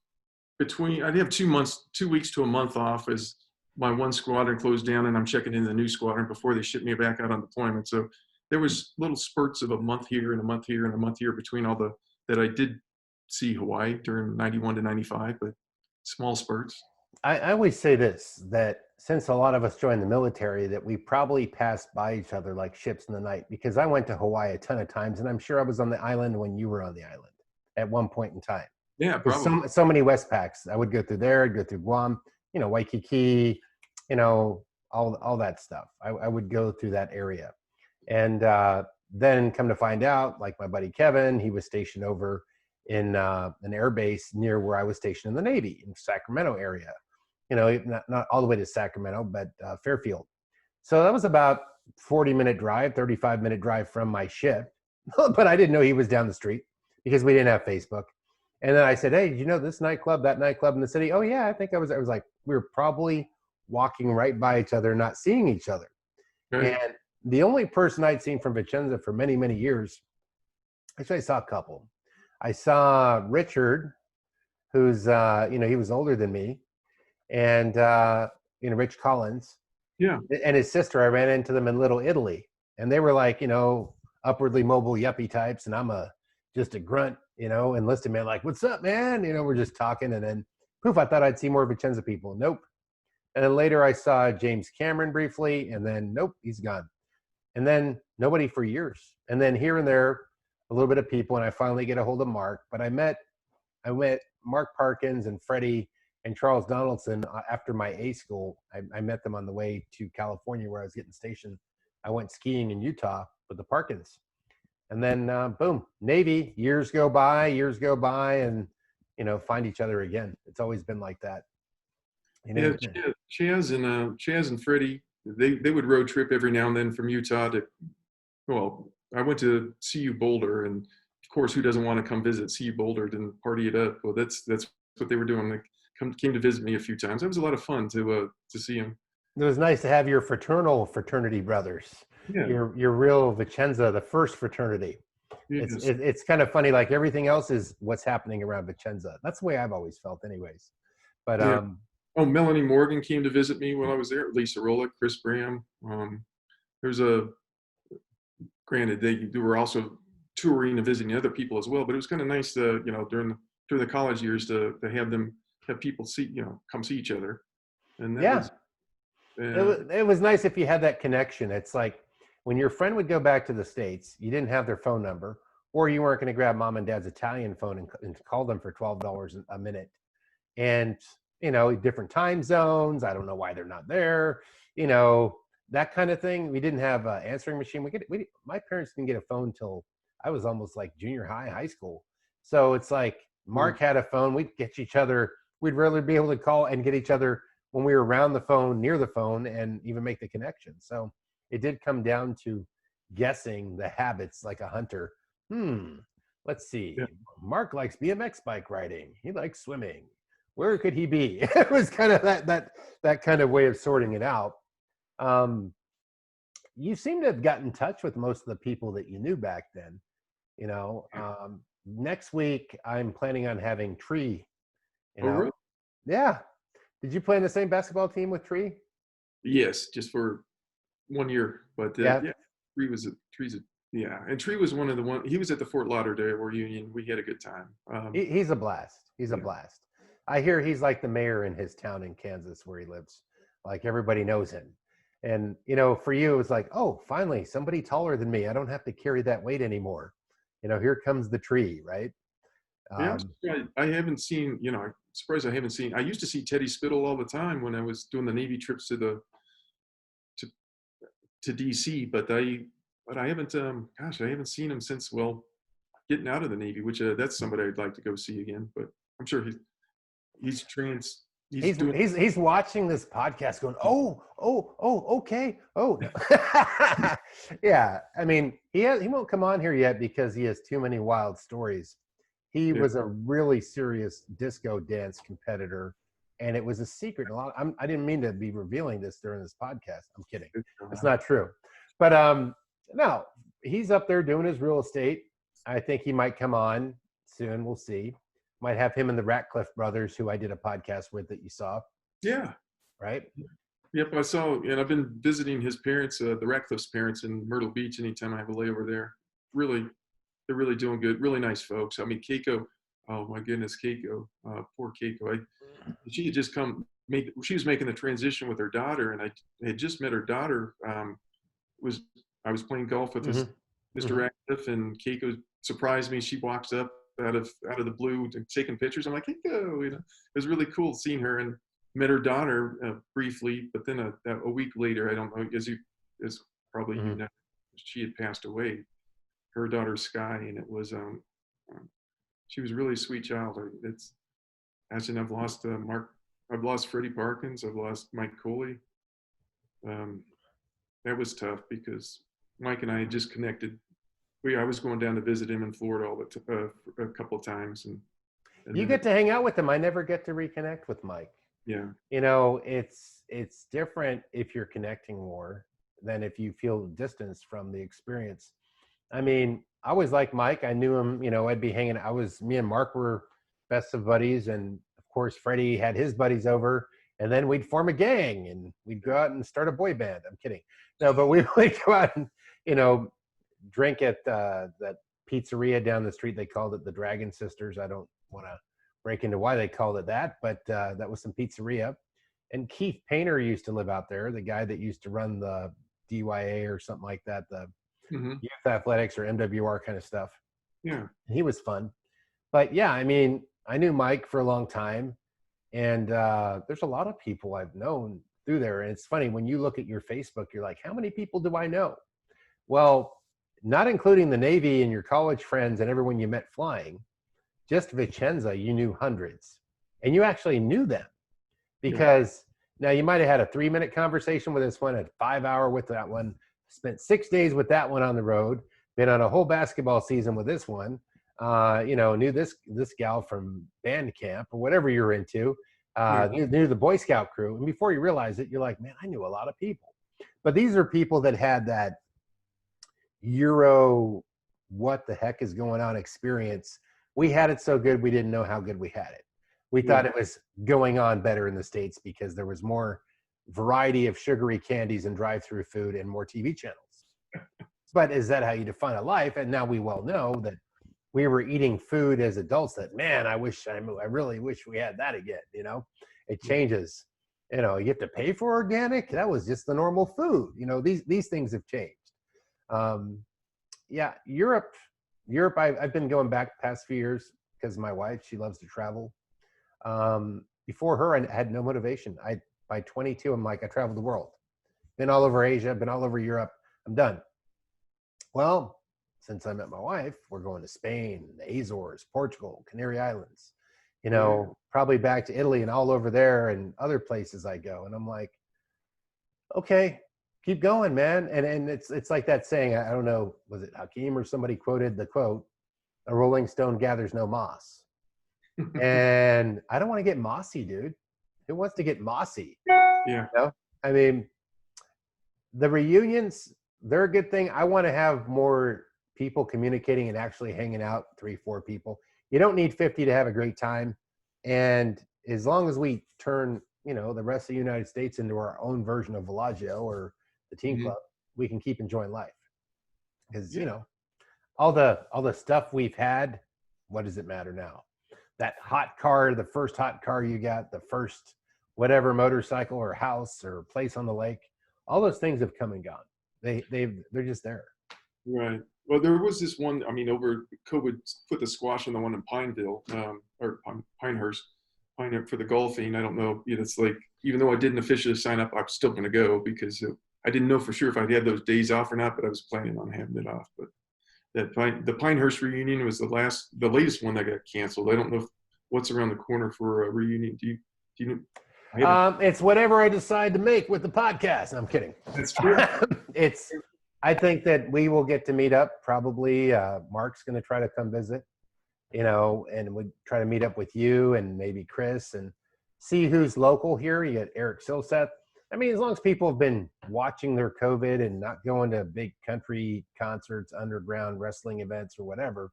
between. I'd have 2 weeks to a month off as my one squadron closed down, and I'm checking in the new squadron before they shipped me back out on deployment. So there was little spurts of a month here and a month here and a month here between that I did see Hawaii during 91 to 95, but small spurts. I always say this, that since a lot of us joined the military, that we probably passed by each other like ships in the night, because I went to Hawaii a ton of times, and I'm sure I was on the island when you were on the island at one point in time. Yeah, probably. So many Westpacks. I would go through there, I'd go through Guam, Waikiki, all that stuff. I would go through that area. And then come to find out, like my buddy Kevin, he was stationed over in an air base near where I was stationed in the Navy, in Sacramento area. Not all the way to Sacramento, but Fairfield. So that was about 40-minute drive, 35-minute drive from my ship. But I didn't know he was down the street because we didn't have Facebook. And then I said, hey, did you know this nightclub, that nightclub in the city? Oh, yeah, I think I was like, we were probably walking right by each other, not seeing each other. Right. And the only person I'd seen from Vicenza for many, many years, actually I saw a couple. I saw Richard, who's, he was older than me. And, Rich Collins. Yeah. And his sister, I ran into them in Little Italy. And they were like, upwardly mobile yuppie types. And I'm just a grunt, enlisted man, like, what's up, man? We're just talking. And then, poof, I thought I'd see more Vicenza people. Nope. And then later I saw James Cameron briefly. And then, nope, he's gone. And then nobody for years. And then here and there, a little bit of people. And I finally get a hold of Mark. But I met Mark Parkins and Freddie and Charles Donaldson after my A school. I met them on the way to California where I was getting stationed. I went skiing in Utah with the Parkins. And then, boom, Navy, years go by and, find each other again. It's always been like that. You Yeah, know, Chaz and Freddie, they would road trip every now and then from Utah to, well, I went to CU Boulder, and of course, who doesn't want to come visit CU Boulder and party it up? Well, that's what they were doing. They came to visit me a few times. It was a lot of fun to see them. it was nice to have your fraternity brothers, Yeah, your real Vicenza, the first fraternity. yes, It's kind of funny. Like everything else is what's happening around Vicenza. That's the way I've always felt, anyways. But yeah. Oh, Melanie Morgan came to visit me while I was there. Lisa Rowland, Chris Graham. There's a granted they were also touring and visiting other people as well, but it was kind of nice to during the college years to have people come see each other, and that yeah, was it was nice if you had that connection. It's like when your friend would go back to the States, you didn't have their phone number, or you weren't going to grab mom and dad's Italian phone and call them for $12 a minute. And, different time zones. I don't know why they're not there, you know, that kind of thing. We didn't have an answering machine. My parents didn't get a phone till I was almost like junior high school. So it's like Mark had a phone. We'd get each other. We'd rarely be able to call and get each other when we were around the phone, near the phone, and even make the connection. So it did come down to guessing the habits like a hunter. Let's see. yeah. Mark likes BMX bike riding. He likes swimming. Where could he be? It was kind of that kind of way of sorting it out. Um, you seem to have gotten in touch with most of the people that you knew back then. Next week I'm planning on having Tree. You Oh, know, really? yeah. Did you play in the same basketball team with Tree? Yes, just for 1 year, but Yeah, yeah, Tree's a yeah, and Tree was one of the one. He was at the Fort Lauderdale reunion. We had a good time. he's a blast. He's a Yeah, blast. I hear he's like the mayor in his town in Kansas where he lives. Like everybody knows him. And for you, it was like, oh, finally, somebody taller than me. I don't have to carry that weight anymore. Here comes the Tree, right? yeah. I'm Um, surprised I haven't seen. I'm surprised I haven't seen. I used to see Teddy Spittle all the time when I was doing the Navy trips to to DC, but I haven't. Gosh, I haven't seen him since getting out of the Navy, which that's somebody I'd like to go see again. But I'm sure he's trans. He's he's doing. he's watching this podcast, going, okay, oh, no. Yeah. I mean, he won't come on here yet because he has too many wild stories. He Yeah, was a really serious disco dance competitor, and it was a secret. I didn't mean to be revealing this during this podcast. I'm kidding. It's not true. But no, he's up there doing his real estate. I think he might come on soon. We'll see. Might have him and the Ratcliffe brothers, who I did a podcast with that you saw, yeah. right? Yep, I saw, and I've been visiting his parents, the Ratcliffe's parents in Myrtle Beach anytime I have a layover there. Really, they're really doing good. Really nice folks. I mean, Keiko, oh my goodness, Keiko, poor Keiko. She had just she was making the transition with her daughter, and I had just met her daughter. Was I was playing golf with Mm-hmm. Mr. Mm-hmm. Ratcliffe, and Keiko surprised me. She walks up out of the blue and taking pictures. I'm like, Keiko, it was really cool seeing her, and met her daughter briefly, but then a week later, I don't know, as probably Mm-hmm. she had passed away. Her daughter Sky, and it was she was really a sweet child. It's actually I've lost Mark, I've lost Freddie Parkins, I've lost Mike Coley. That was tough because Mike and I had just connected. I was going down to visit him in Florida a couple of times, and You then get to hang out with him. I never get to reconnect with Mike. yeah, It's different if you're connecting more than if you feel distance from the experience. I mean, I was like Mike. I knew him. I'd be hanging. Me and Mark were best of buddies, and of course, Freddie had his buddies over, and then we'd form a gang and we'd go out and start a boy band. I'm kidding. No, but we would go out and you know drink at that pizzeria down the street. They called it the Dragon Sisters. I don't want to break into why they called it that, but that was some pizzeria. And Keith Painter used to live out there, the guy that used to run the DYA or something like that, the mm-hmm. youth athletics or MWR kind of stuff. Yeah, And he was fun. But yeah, I mean, I knew Mike for a long time. And there's a lot of people I've known through there. And it's funny, when you look at your Facebook, you're like, how many people do I know? Well, not including the Navy and your college friends and everyone you met flying, just Vicenza, you knew hundreds. And you actually knew them. Yeah. because now you might have had a 3-minute conversation with this one, a 5-hour with that one, spent 6 days with that one on the road, been on a whole basketball season with this one, knew this gal from band camp or whatever you're into, Yeah. knew the Boy Scout crew. And before you realize it, you're like, man, I knew a lot of people. But these are people that had that Euro, what the heck is going on experience. We had it so good, we didn't know how good we had it. We Yeah. thought it was going on better in the States because there was more variety of sugary candies and drive-through food and more TV channels. But is that how you define a life? And now we well know that we were eating food as adults that, man, I really wish we had that again. It changes. You have to pay for organic. That was just the normal food. These things have changed. Yeah, Europe. I've been going back the past few years because my wife, she loves to travel. Before her, I had no motivation. By 22, I'm like, I traveled the world, been all over Asia, been all over Europe. I'm done. Well, since I met my wife, we're going to Spain, the Azores, Portugal, Canary Islands, probably back to Italy and all over there and other places I go. And I'm like, okay, keep going, man. And it's like that saying, I don't know, was it Hakeem or somebody quoted the quote, a rolling stone gathers no moss. And I don't want to get mossy, dude. Who wants to get mossy? Yeah. I mean, the reunions, they're a good thing. I want to have more people communicating and actually hanging out, 3-4 people. You don't need 50 to have a great time. And as long as we turn, the rest of the United States into our own version of Villaggio or the team club, we can keep enjoying life. Because, all the stuff we've had, what does it matter now? That hot car, the first hot car you got, the first whatever motorcycle or house or place on the lake, all those things have come and gone. They're just there. Right. Well, there was this one, over COVID, put the squash on the one in Pineville, or Pinehurst, for the golfing. I don't know. It's like, even though I didn't officially sign up, I'm still going to go because I didn't know for sure if I'd had those days off or not, but I was planning on having it off. But the Pinehurst reunion was the latest one that got canceled. I don't know what's around the corner for a reunion. Do you know? It's whatever I decide to make with the podcast. I'm kidding. That's true. I think that we will get to meet up. Probably Mark's going to try to come visit, and we try to meet up with you and maybe Chris and see who's local here. You got Eric Silseth. As long as people have been watching their COVID and not going to big country concerts, underground wrestling events or whatever,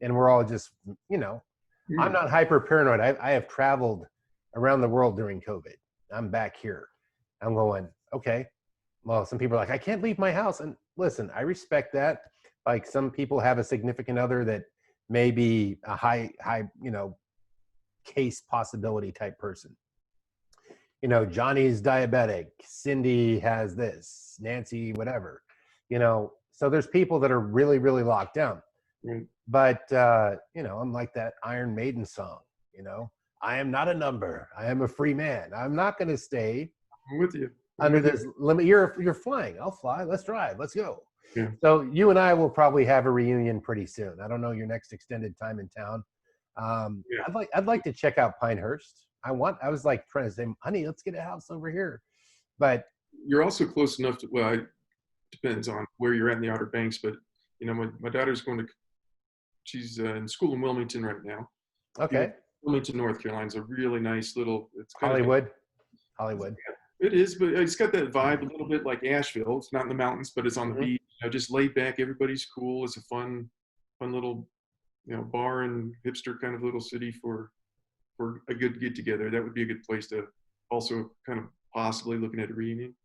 and we're all just, I'm not hyper paranoid. I have traveled around the world during COVID. I'm back here. I'm going, okay. Well, some people are like, I can't leave my house. And listen, I respect that. Like some people have a significant other that may be a high, case possibility type person. Johnny's diabetic. Cindy has this, Nancy, whatever, so there's people that are really, really locked down. Right. But, I'm like that Iron Maiden song, I am not a number. I am a free man. I'm not going to stay I'm with you. under this limit. You're flying. I'll fly. Let's drive. Let's go. Yeah. So you and I will probably have a reunion pretty soon. I don't know your next extended time in town. I'd like to check out Pinehurst. I was like trying to say, honey, let's get a house over here. But you're also close enough to, well, it depends on where you're at in the Outer Banks, but my daughter's she's in school in Wilmington right now. Okay. Wilmington, North Carolina is a really nice little, it's kind Hollywood. It is, but it's got that vibe a little bit like Asheville. It's not in the mountains, but it's on the beach. Just laid back. Everybody's cool. It's a fun little, bar and hipster kind of little city for a good get together. That would be a good place to also kind of possibly looking at a reunion.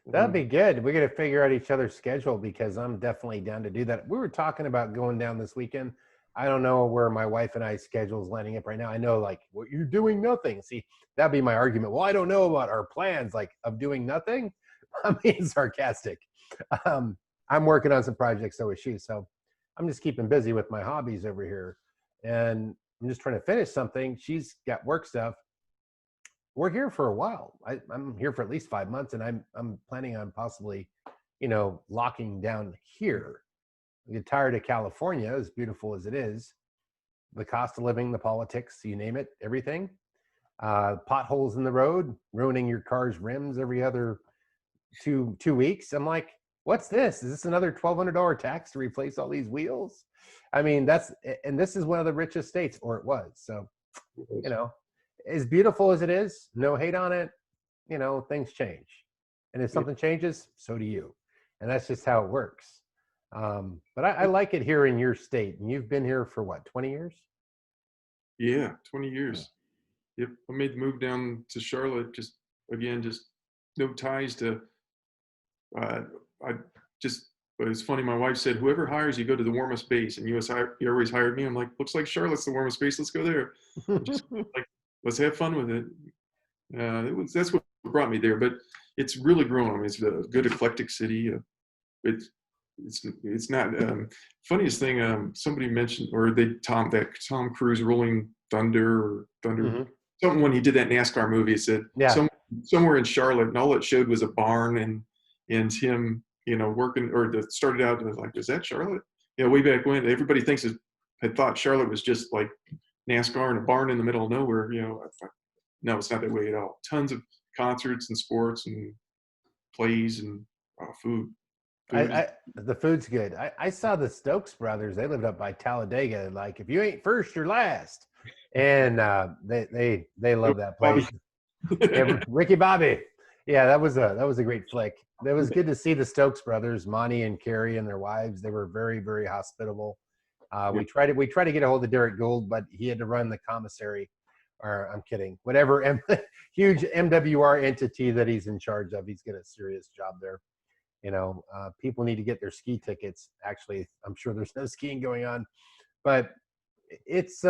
That'd be good. We got to figure out each other's schedule because I'm definitely down to do that. We were talking about going down this weekend. I don't know where my wife and I's schedule is lining up right now. I know, like, well, you're doing nothing. See, that'd be my argument. Well, I don't know about our plans, like, of doing nothing. I'm being sarcastic. I'm working on some projects, so is she. So I'm just keeping busy with my hobbies over here. And I'm just trying to finish something. She's got work stuff. We're here for a while. I'm here for at least 5 months, and I'm planning on possibly, locking down here. I get tired of California, as beautiful as it is. The cost of living, the politics, you name it, everything. potholes in the road, ruining your car's rims every other two weeks. I'm like, what's this? Is this another $1,200 tax to replace all these wheels? I mean, and this is one of the richest states, or it was. So, you know, as beautiful as it is, no hate on it. You know, things change, and if something changes, so do you, and that's just how it works. But I like it here in your state, and you've been here for what, 20 years? Yeah, 20 years. Yep. I made the move down to Charlotte. Just again, just no ties to. I just. But it's funny. My wife said, "Whoever hires you, go to the warmest base." And U.S. Airways hired me. I'm like, "Looks like Charlotte's the warmest base. Let's go there. Just like, let's have fun with it." That's what brought me there. But it's really grown. I mean, it's a good eclectic city. It's not funniest thing. Somebody mentioned, or that Tom Cruise Rolling Thunder or Thunder. Mm-hmm. Something when he did that NASCAR movie, it said somewhere in Charlotte, and all it showed was a barn and him, working, or that started out, and I was like, is that Charlotte? Way back when, everybody had thought Charlotte was just like NASCAR and a barn in the middle of nowhere. I thought, no, it's not that way at all. Tons of concerts and sports and plays and food. The food's good. I saw the Stokes brothers. They lived up by Talladega. Like, if you ain't first, you're last. And they love that place. Yeah, Ricky Bobby. Yeah, that was a great flick. That was good to see the Stokes brothers, Monty and Carrie and their wives. They were very, very hospitable. We tried to get a hold of Derek Gould, but he had to run the commissary, or I'm kidding, whatever huge MWR entity that he's in charge of. He's got a serious job there. People need to get their ski tickets. Actually, I'm sure there's no skiing going on, but it's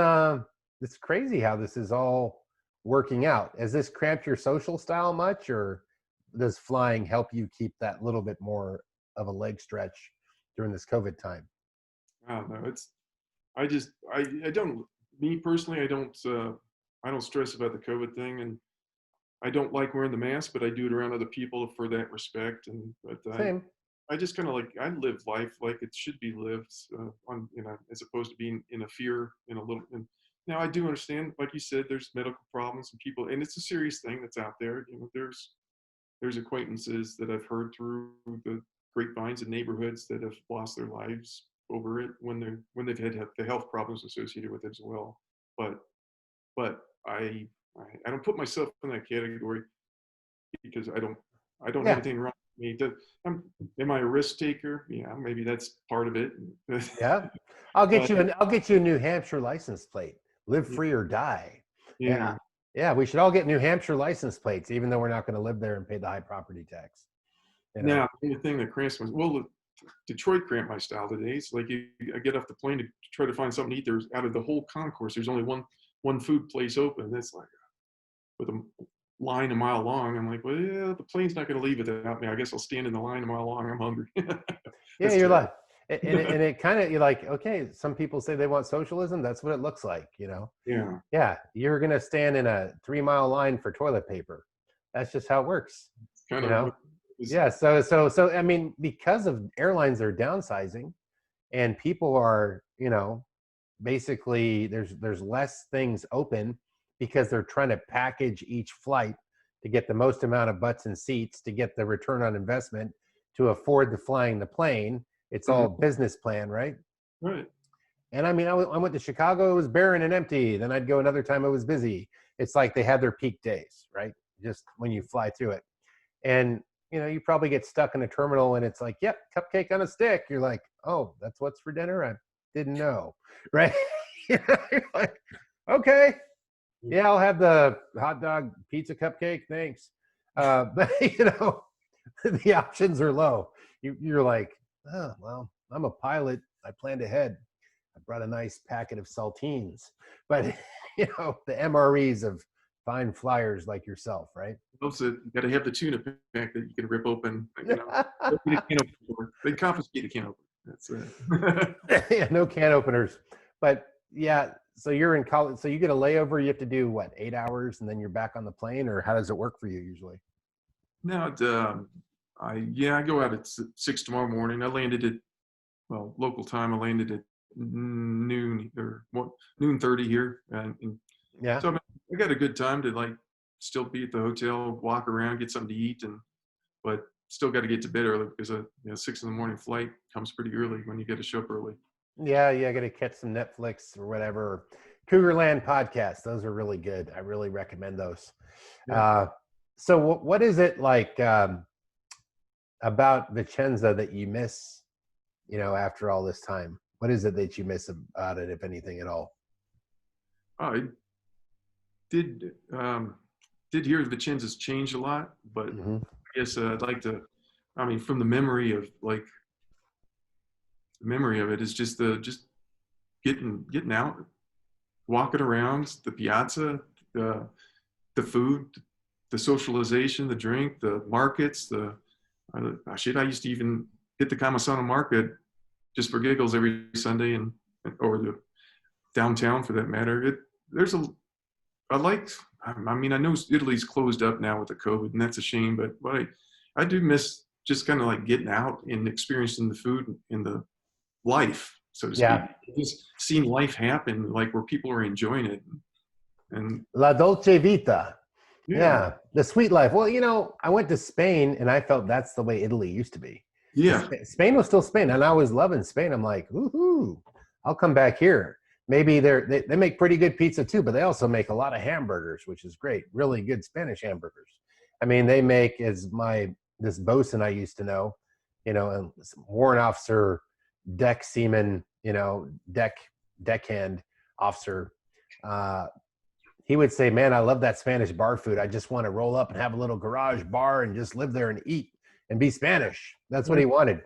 crazy how this is all working out. Has this cramped your social style much, or does flying help you keep that little bit more of a leg stretch during this COVID time? Oh no, I don't, me personally, I don't stress about the COVID thing, and I don't like wearing the mask, but I do it around other people for that respect. Same. I just kind of I live life like it should be lived, as opposed to being in a fear And now I do understand, like you said, there's medical problems and people, and it's a serious thing that's out there. There's acquaintances that I've heard through the grapevines in neighborhoods that have lost their lives over it when they've had the health problems associated with it as well. But I don't put myself in that category because I don't have anything wrong with me. Am I a risk taker? Yeah, maybe that's part of it. Yeah, I'll get you a New Hampshire license plate. Live free or die. Yeah. We should all get New Hampshire license plates, even though we're not going to live there and pay the high property tax. Now, the thing that cramps my Detroit cramped my style today. It's like I get off the plane to try to find something to eat. There's out of the whole concourse, there's only one food place open. That's like with a line a mile long. I'm like, well, yeah, the plane's not going to leave without me. I guess I'll stand in the line a mile long. I'm hungry. Yeah, you're like, and it kind of, you're like, okay, some people say they want socialism. That's what it looks like, Yeah, you're going to stand in a 3-mile line for toilet paper. That's just how it works, Yeah, so I mean, because of airlines are downsizing, and people are, basically there's less things open because they're trying to package each flight to get the most amount of butts and seats to get the return on investment to afford the flying the plane. It's all business plan, right? Right. And I mean, I went to Chicago, it was barren and empty. Then I'd go another time, it was busy. It's like they had their peak days, right? Just when you fly through it. And, you probably get stuck in a terminal and it's like, yep, cupcake on a stick. You're like, oh, that's what's for dinner? I didn't know, right? You're like, okay. Yeah, I'll have the hot dog pizza cupcake. Thanks. But, the options are low. You're like, oh, well, I'm a pilot. I planned ahead. I brought a nice packet of saltines. But, the MREs of fine flyers like yourself, right? Also, you got to have the tuna pack that you can rip open. They confiscate a can opener. That's it. Yeah, no can openers. But yeah, so you're in college. So you get a layover. You have to do what, 8 hours, and then you're back on the plane, or how does it work for you usually? No, I go out at 6 tomorrow morning. I landed at local time. I landed at noon or noon 30 here, and Yeah. So I got a good time to like still be at the hotel, walk around, get something to eat, but still got to get to bed early because a 6 in the morning flight comes pretty early when you get to show up early. Yeah, I got to catch some Netflix or whatever. Or Cougar Land podcast. Those are really good. I really recommend those. Yeah. So what is it like about Vicenza that you miss, after all this time? What is it that you miss about it, if anything at all? I did hear Vicenza's changed a lot, but Mm-hmm. I guess I'd like to. I mean, from the memory of it is just getting out, walking around the piazza, the food, the socialization, the drink, the markets, I used to even hit the Camasano market just for giggles every Sunday or the downtown for that matter. I mean, I know Italy's closed up now with the COVID, and that's a shame, but I do miss just kind of like getting out and experiencing the food and the life, so to speak. Yeah. Just seeing life happen, like where people are enjoying it. And La Dolce Vita. yeah, Yeah, the sweet life. Well, I went to Spain and I felt that's the way Italy used to be. yeah, Spain was still Spain, and I was loving Spain. I'm like, woohoo, I'll come back here. Maybe they make pretty good pizza too, but they also make a lot of hamburgers, which is great. Really good Spanish hamburgers. I mean, they make this bosun I used to know, and warrant officer, deck seaman, deckhand officer. He would say, man, I love that Spanish bar food. I just want to roll up and have a little garage bar and just live there and eat and be Spanish. That's what he wanted.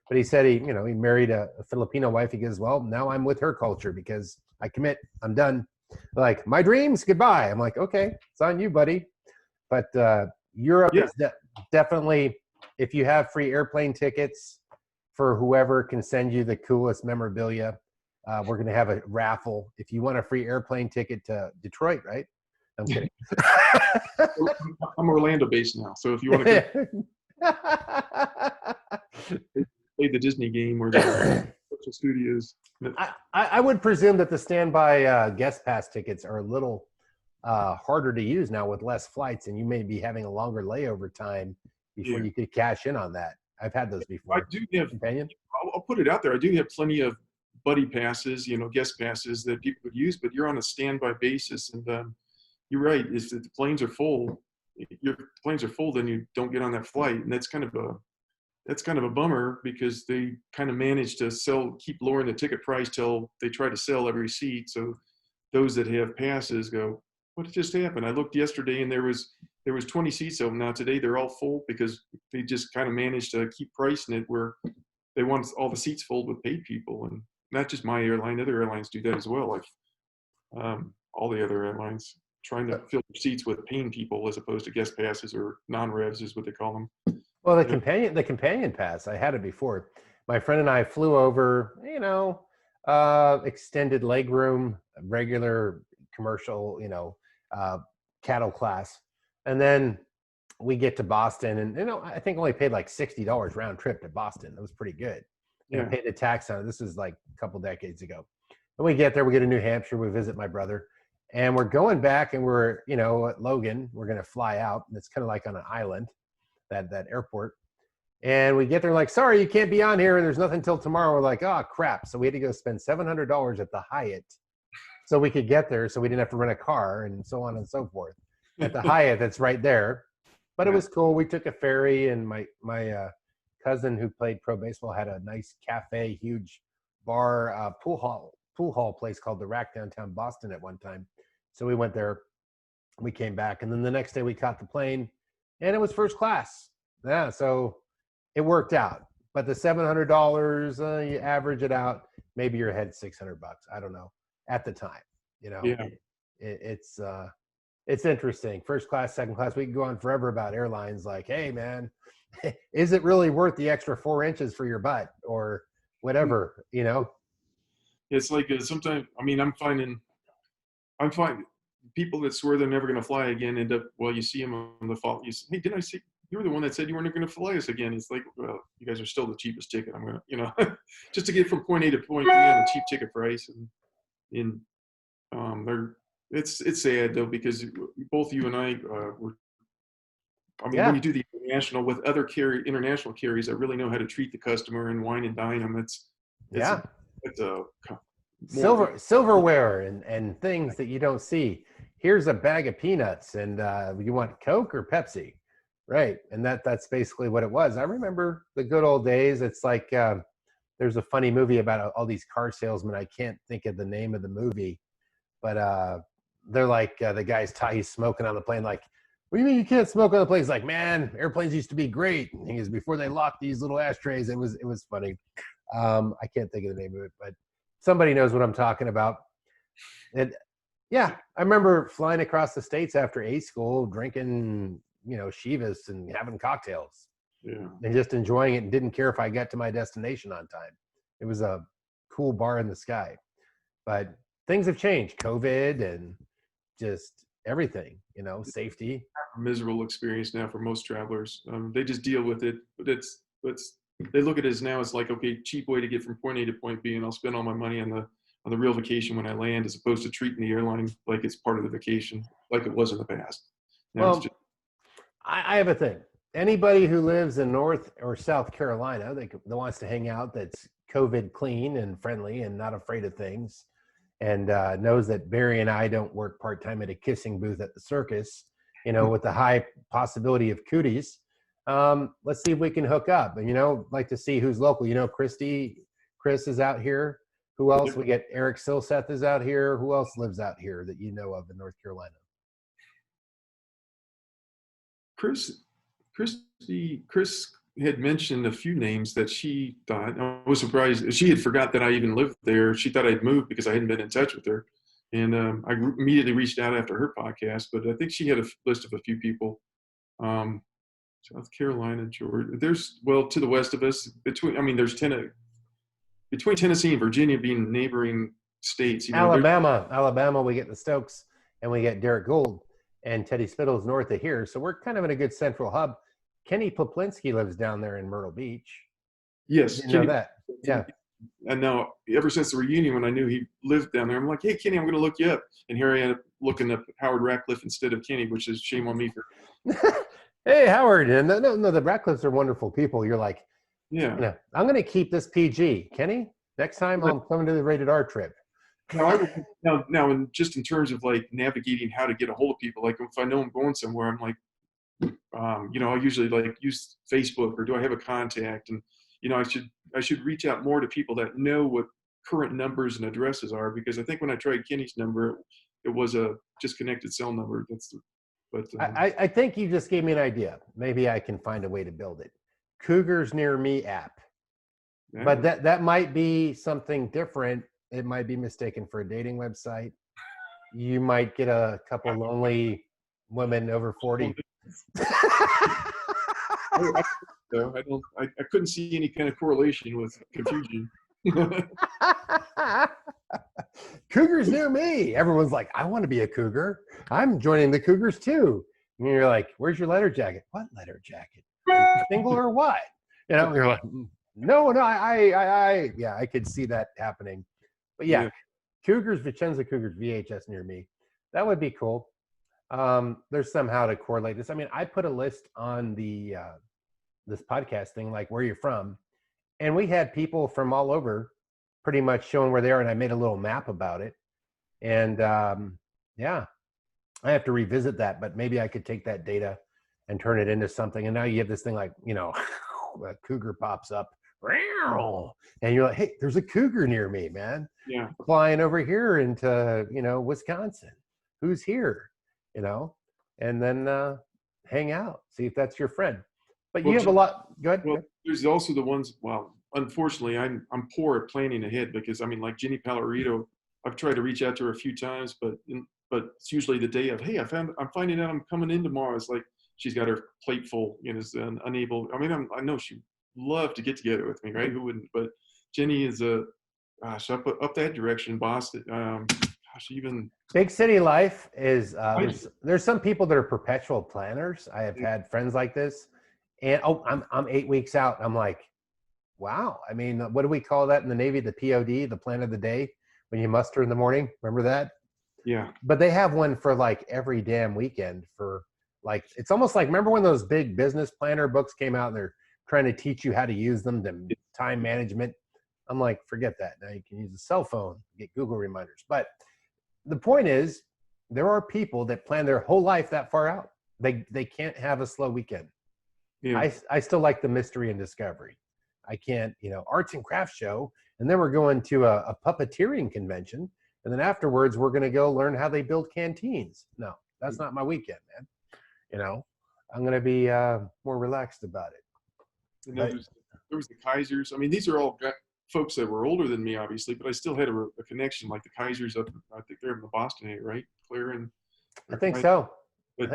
But he said he married a Filipino wife. He goes, well, now I'm with her culture because I commit. I'm done. Like, my dreams, goodbye. I'm like, okay, it's on you, buddy. But Europe is definitely, if you have free airplane tickets for whoever can send you the coolest memorabilia, we're going to have a raffle. If you want a free airplane ticket to Detroit, right? I'm kidding. I'm Orlando based now, so if you want to play the Disney game or the Universal Studios, I would presume that the standby guest pass tickets are a little harder to use now with less flights, and you may be having a longer layover time before you could cash in on that. I've had those before. I do have companion. I'll put it out there. I do have plenty of buddy passes, guest passes that people would use, but you're on a standby basis, and you're right. If the planes are full, then you don't get on that flight, and that's kind of a bummer because they kind of manage to keep lowering the ticket price till they try to sell every seat. So those that have passes go, what just happened? I looked yesterday and there was 20 seats open. Now today they're all full because they just kind of managed to keep pricing it where they want all the seats full with paid people, and not just my airline. Other airlines do that as well. Like all the other airlines trying to fill their seats with paying people as opposed to guest passes or non-revs is what they call them. Well, the companion pass, I had it before. My friend and I flew over, extended legroom, regular commercial, cattle class, and then we get to Boston, and I think only paid like $60 round trip to Boston. That was pretty good. Paid the tax on it. This is like a couple decades ago. And we get there, we get to New Hampshire, we visit my brother, and we're going back, and we're at Logan. We're going to fly out, and it's kind of like on an island, that airport. And we get there like, sorry, you can't be on here, and there's nothing till tomorrow. We're like, oh crap! So we had to go spend $700 at the Hyatt, so we could get there, so we didn't have to rent a car, and so on and so forth. At the Hyatt, that's right there. But it was cool. We took a ferry, and my cousin who played pro baseball had a nice cafe, huge bar, pool hall place called the Rack downtown Boston at one time. So we went there. We came back, and then the next day we caught the plane, and it was first class. Yeah, so it worked out. But the $700, you average it out, maybe you're ahead $600. I don't know at the time. It's interesting. First class, second class. We can go on forever about airlines. Like, hey man, is it really worth the extra 4 inches for your butt or whatever? It's like sometimes. I mean, I'm finding people that swear they're never going to fly again end up. Well, you see them on the fall. You say, hey, didn't I see? You were the one that said you weren't going to fly us again. It's like, well, you guys are still the cheapest ticket. I'm going to, just to get from point A to point B on a cheap ticket price, and It's sad though, because both you and I were. I mean, when Yeah. you do the international with other international carriers that really know how to treat the customer and wine and dine them, it's a Yeah. it's a more of a Silverware and things that you don't see. Here's a bag of peanuts, and you want Coke or Pepsi, right? And that's basically what it was. I remember the good old days. It's like there's a funny movie about all these car salesmen. I can't think of the name of the movie, but they're like the guy's he's smoking on the plane. Like, what do you mean you can't smoke on the plane? He's like, man, airplanes used to be great. And he is before they locked these little ashtrays. It was funny. I can't think of the name of it, but somebody knows what I'm talking about. And yeah, I remember flying across the states after A school, drinking, Chivas and having cocktails yeah. and just enjoying it, and didn't care if I got to my destination on time. It was a cool bar in the sky. But things have changed, COVID and just everything, safety. Miserable experience now for most travelers. They just deal with it, but it's they look at it as now as like, okay, cheap way to get from point A to point B, and I'll spend all my money on the real vacation when I land, as opposed to treating the airline like it's part of the vacation, like it was in the past. Now it's Well, just I have a thing. Anybody who lives in North or South Carolina that wants to hang out, that's COVID clean and friendly and not afraid of things, and knows that Barry and I don't work part-time at a kissing booth at the circus, with the high possibility of cooties. Let's see if we can hook up. And, like to see who's local. Chris is out here. Who else? We get Eric Silseth is out here. Who else lives out here that you know of in North Carolina? Chris had mentioned a few names that she thought. I was surprised. She had forgot that I even lived there. She thought I'd moved because I hadn't been in touch with her. And I immediately reached out after her podcast, but I think she had a list of a few people. South Carolina, Georgia. To the west of us, between Tennessee and Virginia being neighboring states. Alabama, we get the Stokes and we get Derek Gould and Teddy Spittle's north of here. So we're kind of in a good central hub. Kenny Poplinski lives down there in Myrtle Beach. Yes. You know that. Yeah. And now, ever since the reunion, when I knew he lived down there, I'm like, hey, Kenny, I'm going to look you up. And here I am looking up Howard Ratcliffe instead of Kenny, which is shame on me for. Hey, Howard. And no, the Ratcliffes are wonderful people. You're like, yeah. I'm going to keep this PG. Kenny, next time I'm coming to the rated R trip. Now, and just in terms of like navigating how to get a hold of people, like if I know I'm going somewhere, I'm like, I'll usually like use Facebook, or do I have a contact? And, I should reach out more to people that know what current numbers and addresses are, because I think when I tried Kenny's number, it was a disconnected cell number. I think you just gave me an idea. Maybe I can find a way to build it. Cougars Near Me app. Yeah. But that might be something different. It might be mistaken for a dating website. You might get a couple lonely women over 40. I couldn't see any kind of correlation with confusion. Cougars Near Me. Everyone's like, I want to be a cougar. I'm joining the Cougars too. And you're like, where's your letter jacket? What letter jacket? Single or what? You're like, no, I could see that happening. But yeah. Cougars, Vicenza Cougars, VHS Near Me. That would be cool. There's somehow to correlate this. I mean, I put a list on the this podcast thing, like where you're from, and we had people from all over pretty much showing where they are, and I made a little map about it. And I have to revisit that, but maybe I could take that data and turn it into something. And now you have this thing like, a cougar pops up, and you're like, hey, there's a cougar near me, man. Yeah. Flying over here into, Wisconsin. Who's here? And then hang out, see if that's your friend. But you have a lot. Go ahead. Well, there's also the ones. Well, unfortunately, I'm poor at planning ahead, because like Jenny Pallarito, I've tried to reach out to her a few times, but it's usually the day of, hey, I'm finding out I'm coming in tomorrow. It's like she's got her plate full and is unable. I mean, I know she'd love to get together with me, right? Who wouldn't? But Jenny is up that direction, Boston. Even big city life is there's some people that are perpetual planners. I have had friends like this, and I'm 8 weeks out. I'm like, wow. I mean, what do we call that in the Navy? The POD, the plan of the day, when you muster in the morning. Remember that? Yeah. But they have one for like every damn weekend for like, it's almost like, remember when those big business planner books came out and they're trying to teach you how to use them, to time management. I'm like, forget that. Now you can use a cell phone, get Google reminders. But the point is, there are people that plan their whole life that far out. They can't have a slow weekend. Yeah. I still like the mystery and discovery. I can't, arts and crafts show, and then we're going to a puppeteering convention, and then afterwards we're going to go learn how they build canteens. No, that's not my weekend, man. I'm going to be more relaxed about it. And there was the Kaisers. I mean, these are all folks that were older than me, obviously, but I still had a connection. Like the Kaisers up, I think they're in the Boston area, right? Claire and I think so. But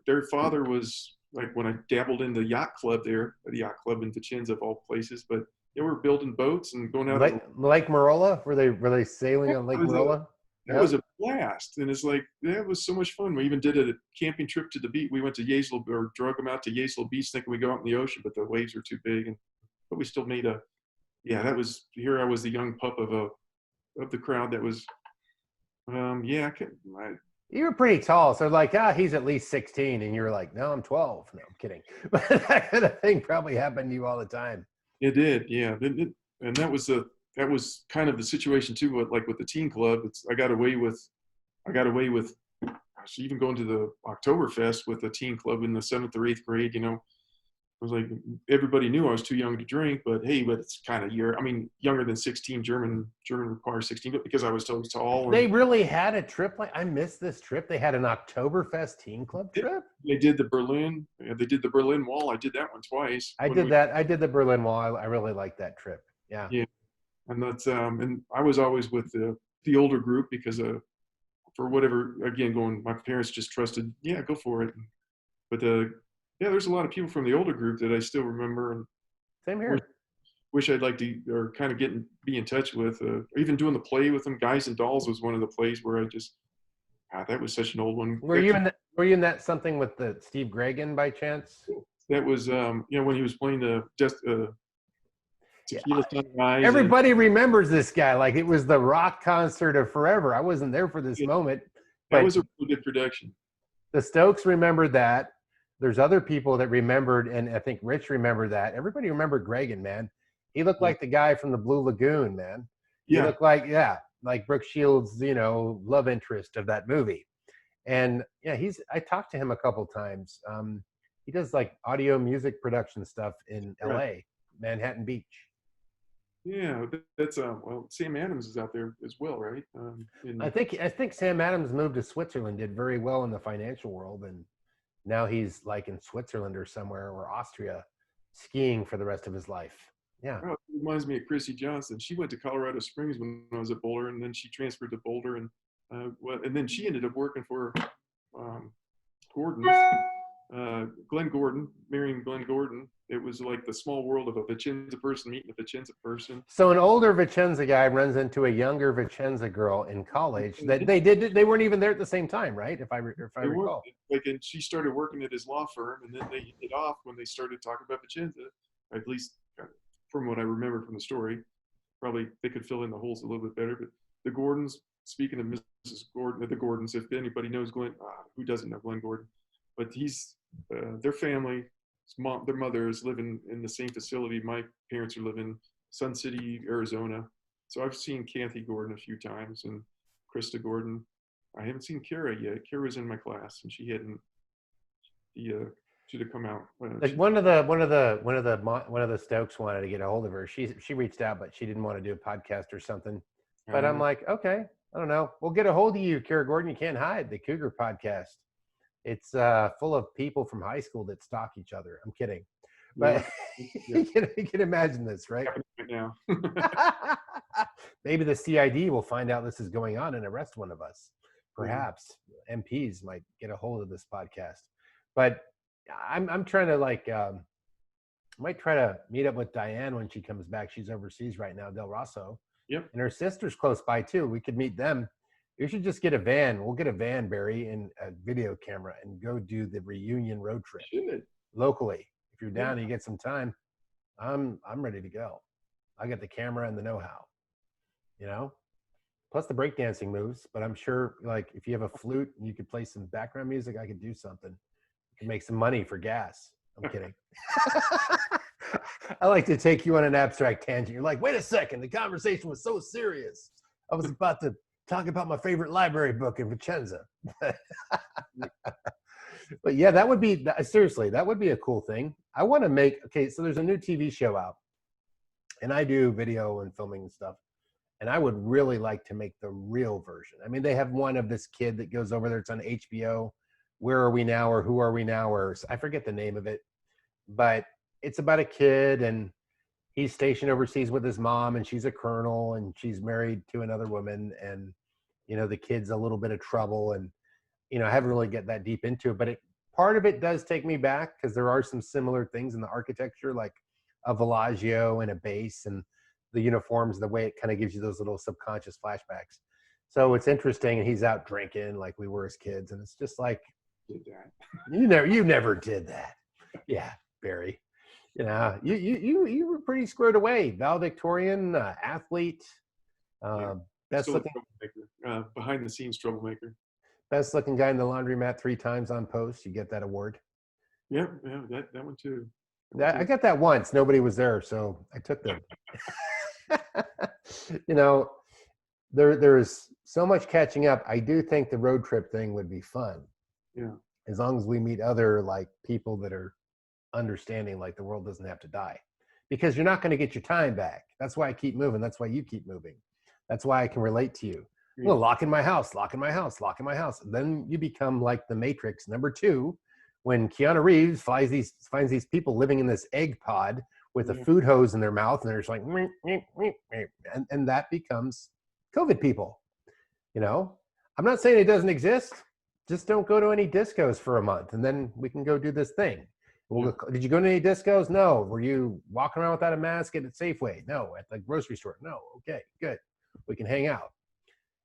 their father was like when I dabbled in the yacht club there, the yacht club in Vicenza of all places. But they were building boats and going out. Lake Marola? Were they sailing on Lake Marola? That was a blast, and it's like that was so much fun. We even did a camping trip to the beach. We went to Yazle, or drug them out to Yazle Beach, thinking we go out in the ocean, but the waves were too big. But we still made that was here. I was the young pup of the crowd. That was, You were pretty tall, so like, he's at least 16, and you were like, no, I'm 12. No, I'm kidding. But that kind of thing probably happened to you all the time. It did, yeah. And that was kind of the situation too. But like with the teen club, I got away with, gosh, even going to the Oktoberfest with the teen club in the 7th or 8th grade. I was like, everybody knew I was too young to drink, but hey, it's kind of younger than 16. German requires 16, but because I was so tall. They really had a trip I missed this trip. They had an Oktoberfest teen club trip. They did the Berlin. They did the Berlin Wall. I did that one twice. I did the Berlin Wall. I really liked that trip. Yeah. Yeah, and that's and I was always with the older group because for whatever, again, my parents just trusted. Yeah, go for it. But there's a lot of people from the older group that I still remember. And same here. Wish I'd like to, or kind of be in touch with, or even doing the play with them. Guys and Dolls was one of the plays where I just, that was such an old one. Were you in that something with the Steve Gregan by chance? That was, when he was playing the Tequila Sunrise. Everybody remembers this guy like it was the rock concert of forever. I wasn't there for this moment. That was a really good production. The Stokes remembered that. There's other people that remembered, and I think Rich remembered that. Everybody remembered Gregan, man. He looked like the guy from the Blue Lagoon, man. He looked like Brooke Shields, love interest of that movie. And I talked to him a couple times. He does like audio music production stuff in LA, Manhattan Beach. Yeah, that's Sam Adams is out there as well, right? I think Sam Adams moved to Switzerland, did very well in the financial world, and now he's like in Switzerland or somewhere, or Austria, skiing for the rest of his life. Yeah. Oh, it reminds me of Chrissy Johnson. She went to Colorado Springs when I was at Boulder, and then she transferred to Boulder, and then she ended up working for Gordon, Glenn Gordon, marrying Glenn Gordon. It was like the small world of a Vicenza person meeting a Vicenza person. So an older Vicenza guy runs into a younger Vicenza girl in college. That they weren't even there at the same time, right? If I recall. And she started working at his law firm, and then they hit it off when they started talking about Vicenza. At least from what I remember from the story. Probably they could fill in the holes a little bit better. But the Gordons, speaking of Mrs. Gordon, the Gordons, if anybody knows Glenn, who doesn't know Glenn Gordon? But he's their family. Their mother is living in the same facility. My parents are living in Sun City, Arizona. So I've seen Kathy Gordon a few times and Krista Gordon. I haven't seen Kara yet. Kara's in my class, and she hadn't. Should have come out. Like one of the Stokes wanted to get a hold of her. She reached out, but she didn't want to do a podcast or something. But I'm like, okay, I don't know. We'll get a hold of you, Kara Gordon. You can't hide. The Cougar podcast. It's full of people from high school that stalk each other. I'm kidding. But you can imagine this, right? Right now. Maybe the CID will find out this is going on and arrest one of us. Perhaps MPs might get a hold of this podcast. But I'm trying to might try to meet up with Diane when she comes back. She's overseas right now, Del Rosso. Yep. And her sister's close by too. We could meet them. You should just get a van. We'll get a van, Barry, and a video camera and go do the reunion road trip locally. If you're down and you get some time, I'm ready to go. I got the camera and the know-how, plus the breakdancing moves. But I'm sure, like, if you have a flute and you could play some background music, I could do something. You can make some money for gas. I'm kidding. I like to take you on an abstract tangent. You're like, wait a second, the conversation was so serious. I was about to talk about my favorite library book in Vicenza. But yeah, that would be, seriously, that would be a cool thing. I want to make, okay, so there's a new TV show out, and I do video and filming and stuff. And I would really like to make the real version. I mean, they have one of this kid that goes over there. It's on HBO. Where Are We Now? Or Who Are We Now? Or I forget the name of it, but it's about a kid, and he's stationed overseas with his mom, and she's a colonel, and she's married to another woman. And, you know, the kid's a little bit of trouble. And, you know, I haven't really get that deep into it, but part of it does take me back because there are some similar things in the architecture, like a Villaggio and a base, and the uniforms, the way it kind of gives you those little subconscious flashbacks. So it's interesting. And he's out drinking like we were as kids. And it's just like, you never did that. Yeah, Barry. You know, you were pretty squared away. Valedictorian, athlete, best looking, behind the scenes troublemaker. Best looking guy in the laundromat 3 times on post. You get that award. Yeah, that one too. I got that once. Nobody was there, so I took them. You know, there's so much catching up. I do think the road trip thing would be fun. Yeah. As long as we meet other like people that are understanding, like the world doesn't have to die, because you're not going to get your time back. That's why I keep moving. That's why you keep moving. That's why I can relate to you. Well, lock in my house, lock in my house, lock in my house. Then you become like the Matrix #2, when Keanu Reeves finds these people living in this egg pod with a food hose in their mouth, and they're just like, and that becomes COVID people. You know, I'm not saying it doesn't exist. Just don't go to any discos for a month, and then we can go do this thing. Did you go to any discos? No. Were you walking around without a mask at Safeway? No. At the grocery store? No. Okay, good. We can hang out.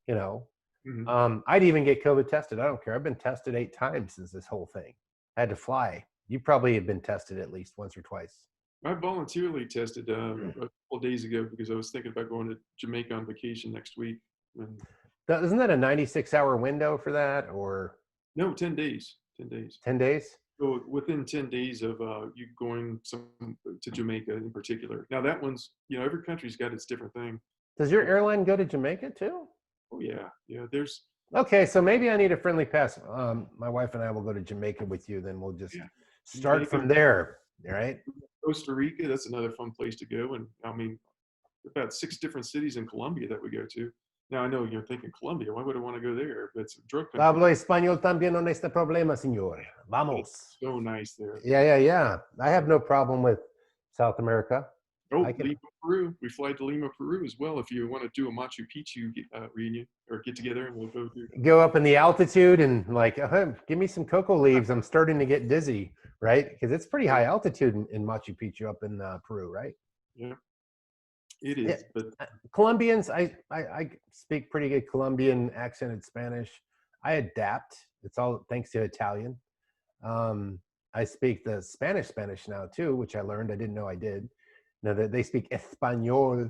You know, I'd even get COVID tested. I don't care. I've been tested 8 times since this whole thing. I had to fly. You probably have been tested at least once or twice. I voluntarily tested a couple days ago because I was thinking about going to Jamaica on vacation next week. Isn't that a 96-hour window for that, or? No, 10 days. 10 days. 10 days? So within 10 days of you going to Jamaica in particular. Now that one's, you know, every country's got its different thing. Does your airline go to Jamaica too? Oh yeah, there's. Okay, so maybe I need a friendly pass. My wife and I will go to Jamaica with you. Then we'll just start from there. All right. Costa Rica, that's another fun place to go. And I mean, about 6 different cities in Colombia that we go to. Now I know you're thinking Colombia. Why would I want to go there? But it's a drug country. Hablo español también, no este problema, señor. Vamos. It's so nice there. Yeah. I have no problem with South America. Oh, Lima, Peru. We fly to Lima, Peru as well. If you want to do a Machu Picchu reunion or get together, and we'll go up in the altitude and like, give me some cocoa leaves. I'm starting to get dizzy, right? Because it's pretty high altitude in Machu Picchu up in Peru, right? Yeah, it is. But Colombians, I speak pretty good Colombian accented Spanish. I adapt. It's all thanks to Italian. I speak the Spanish now too, which I learned. I didn't know I did. Now they speak Espanol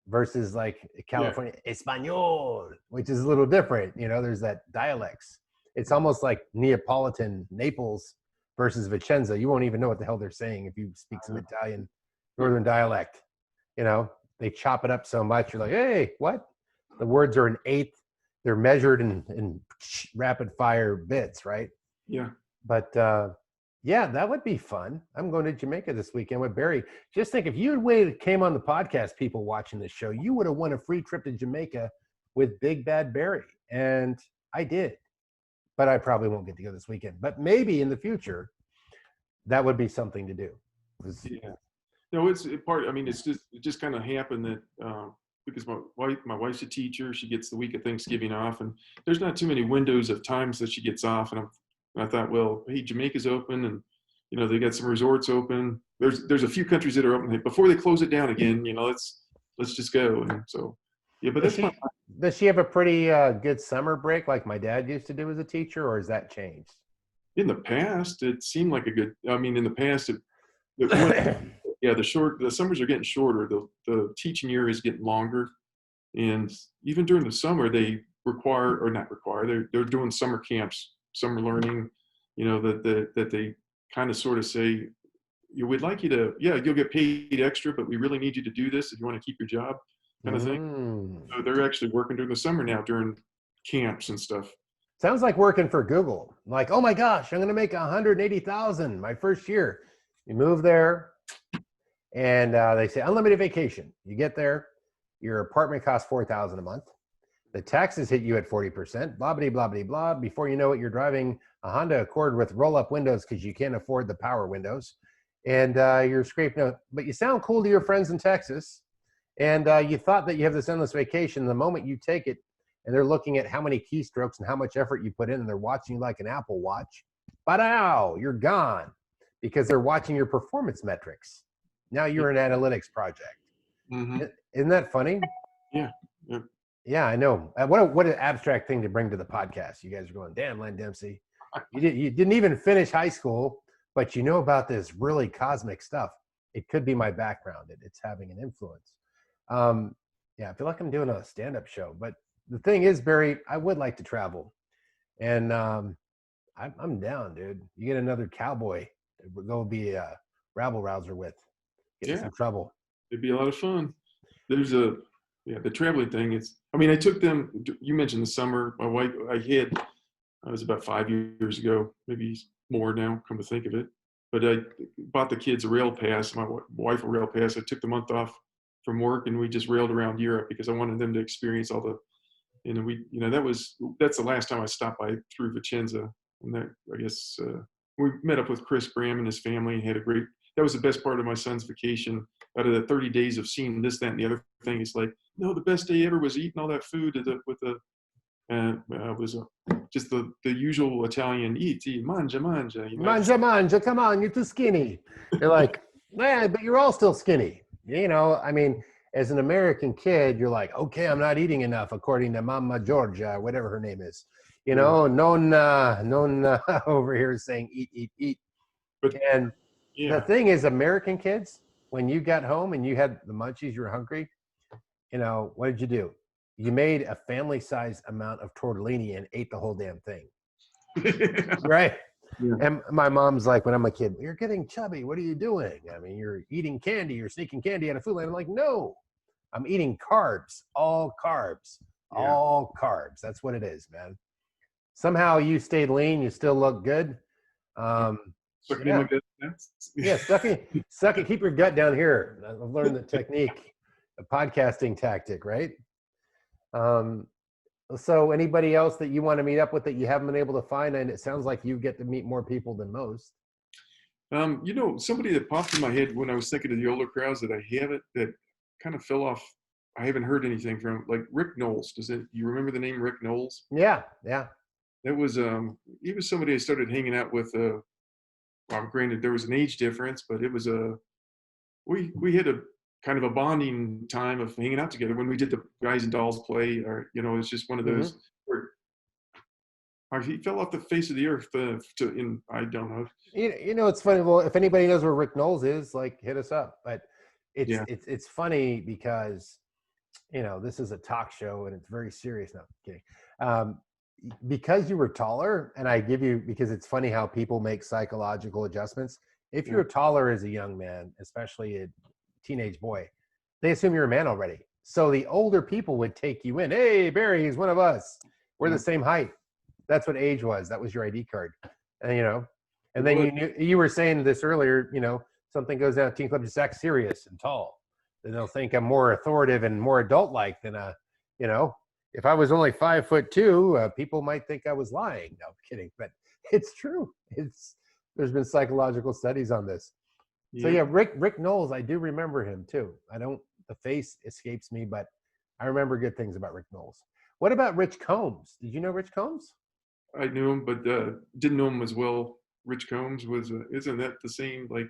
versus like California Espanol, which is a little different. You know, there's that dialects. It's almost like Neapolitan Naples versus Vicenza. You won't even know what the hell they're saying if you speak some Italian northern dialect. You know, they chop it up so much. You're like, hey, what? The words are an eighth. They're measured in rapid fire bits, right? Yeah. But yeah, that would be fun. I'm going to Jamaica this weekend with Barry. Just think, if you had came on the podcast, people watching this show, you would have won a free trip to Jamaica with Big Bad Barry. And I did. But I probably won't get to go this weekend. But maybe in the future, that would be something to do. Yeah. No, it's part. I mean, it just kind of happened that because my wife's a teacher, she gets the week of Thanksgiving off, and there's not too many windows of times that she gets off. And I thought, well, hey, Jamaica's open, and you know they got some resorts open. There's a few countries that are open before they close it down again. You know, let's just go. And so, yeah, but that's fun. Does she have a pretty good summer break like my dad used to do as a teacher, or has that changed? In the past, it seemed like a good. I mean, in the past, the summers are getting shorter. The teaching year is getting longer, And even during the summer, they require, or not require, they're doing summer camps, summer learning, that they kind of sort of say, we'd like you to, yeah, you'll get paid extra, but we really need you to do this if you want to keep your job, kind of thing. Mm. So they're actually working during the summer now during camps and stuff. Sounds like working for Google. Like, oh my gosh, I'm going to make 180,000 my first year. You move there, and they say unlimited vacation. You get there, your apartment costs $4,000 a month. The taxes hit you at 40%. Blah blah blah blah blah. Before you know it, you're driving a Honda Accord with roll-up windows because you can't afford the power windows, and you're scraping. But you sound cool to your friends in Texas, and you thought that you have this endless vacation. The moment you take it, and they're looking at how many keystrokes and how much effort you put in, and they're watching you like an Apple Watch. Ba-dow, you're gone because they're watching your performance metrics. Now you're an analytics project. Mm-hmm. Isn't that funny? Yeah. Yeah, I know. What an abstract thing to bring to the podcast. You guys are going, damn, Len Dempsey. You didn't even finish high school, but you know about this really cosmic stuff. It could be my background. It's having an influence. Yeah, I feel like I'm doing a stand-up show, but the thing is, Barry, I would like to travel, and I'm down, dude. You get another cowboy to go be a rabble rouser with. Get in some trouble. It'd be a lot of fun. There's the traveling thing. I took them. You mentioned the summer. My wife, I was about 5 years ago, maybe more now. Come to think of it, but I bought the kids a rail pass. My wife a rail pass. I took the month off from work, and we just railed around Europe because I wanted them to experience all the. That's the last time I stopped by through Vicenza, and that I guess we met up with Chris Graham and his family and had a great. That was the best part of my son's vacation. Out of the 30 days of seeing this, that, and the other thing, it's like, no, the best day ever was eating all that food was just the usual Italian eat, mangia. Mangia, come on, you're too skinny. You're like, man, but you're all still skinny. As an American kid, you're like, okay, I'm not eating enough, according to Mama Georgia, whatever her name is. Nonna over here is saying eat. And the thing is, American kids, when you got home and you had the munchies, you were hungry, what did you do? You made a family-sized amount of tortellini and ate the whole damn thing. Right? Yeah. And my mom's like, when I'm a kid, you're getting chubby. What are you doing? You're eating candy. You're sneaking candy out of food. I'm like, no, I'm eating carbs, all carbs, all carbs. That's what it is, man. Somehow you stayed lean. You still look good. Suck it. Keep your gut down here. I've learned the technique, the podcasting tactic, right? So anybody else that you want to meet up with that you haven't been able to find? And it sounds like you get to meet more people than most. Somebody that popped in my head when I was thinking of the older crowds that that kind of fell off. I haven't heard anything from, like Rick Knowles. You remember the name Rick Knowles? Yeah. That was, he was somebody I started hanging out with, granted there was an age difference, but it was we had a kind of a bonding time of hanging out together when we did the Guys and Dolls play, or it's just one of those where he fell off the face of the earth. I don't know. It's funny. Well, if anybody knows where Rick Knowles is, like, hit us up. But it's funny because this is a talk show and it's very serious. No, I'm kidding. Because you were taller, and because it's funny how people make psychological adjustments. If you're taller as a young man, especially a teenage boy, they assume you're a man already. So the older people would take you in. Hey, Barry, he's one of us. We're the same height. That's what age was. That was your ID card. And then you were saying this earlier, something goes down at Teen Club, just act serious and tall. Then they'll think I'm more authoritative and more adult-like than if I was only 5'2", people might think I was lying. No, I'm kidding, but it's true. There's been psychological studies on this. So Rick Knowles, I do remember him too. The face escapes me, but I remember good things about Rick Knowles. What about Rich Combs? Did you know Rich Combs? I knew him, but didn't know him as well. Rich Combs was, isn't that the same, like,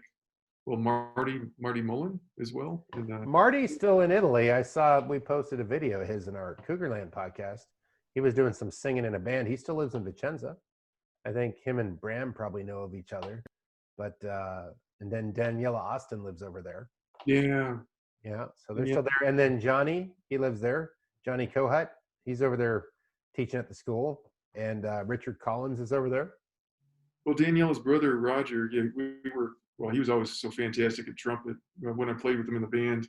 well, Marty Mullen as well? Marty's still in Italy. I saw, we posted a video of his in our Cougarland podcast. He was doing some singing in a band. He still lives in Vicenza. I think him and Bram probably know of each other. But, and then Daniela Austin lives over there. Yeah. Yeah, so they're still there. And then Johnny, he lives there. Johnny Kohut. He's over there teaching at the school, and Richard Collins is over there. Well, Danielle's brother Roger, yeah, we were. Well, he was always so fantastic at trumpet when I played with him in the band.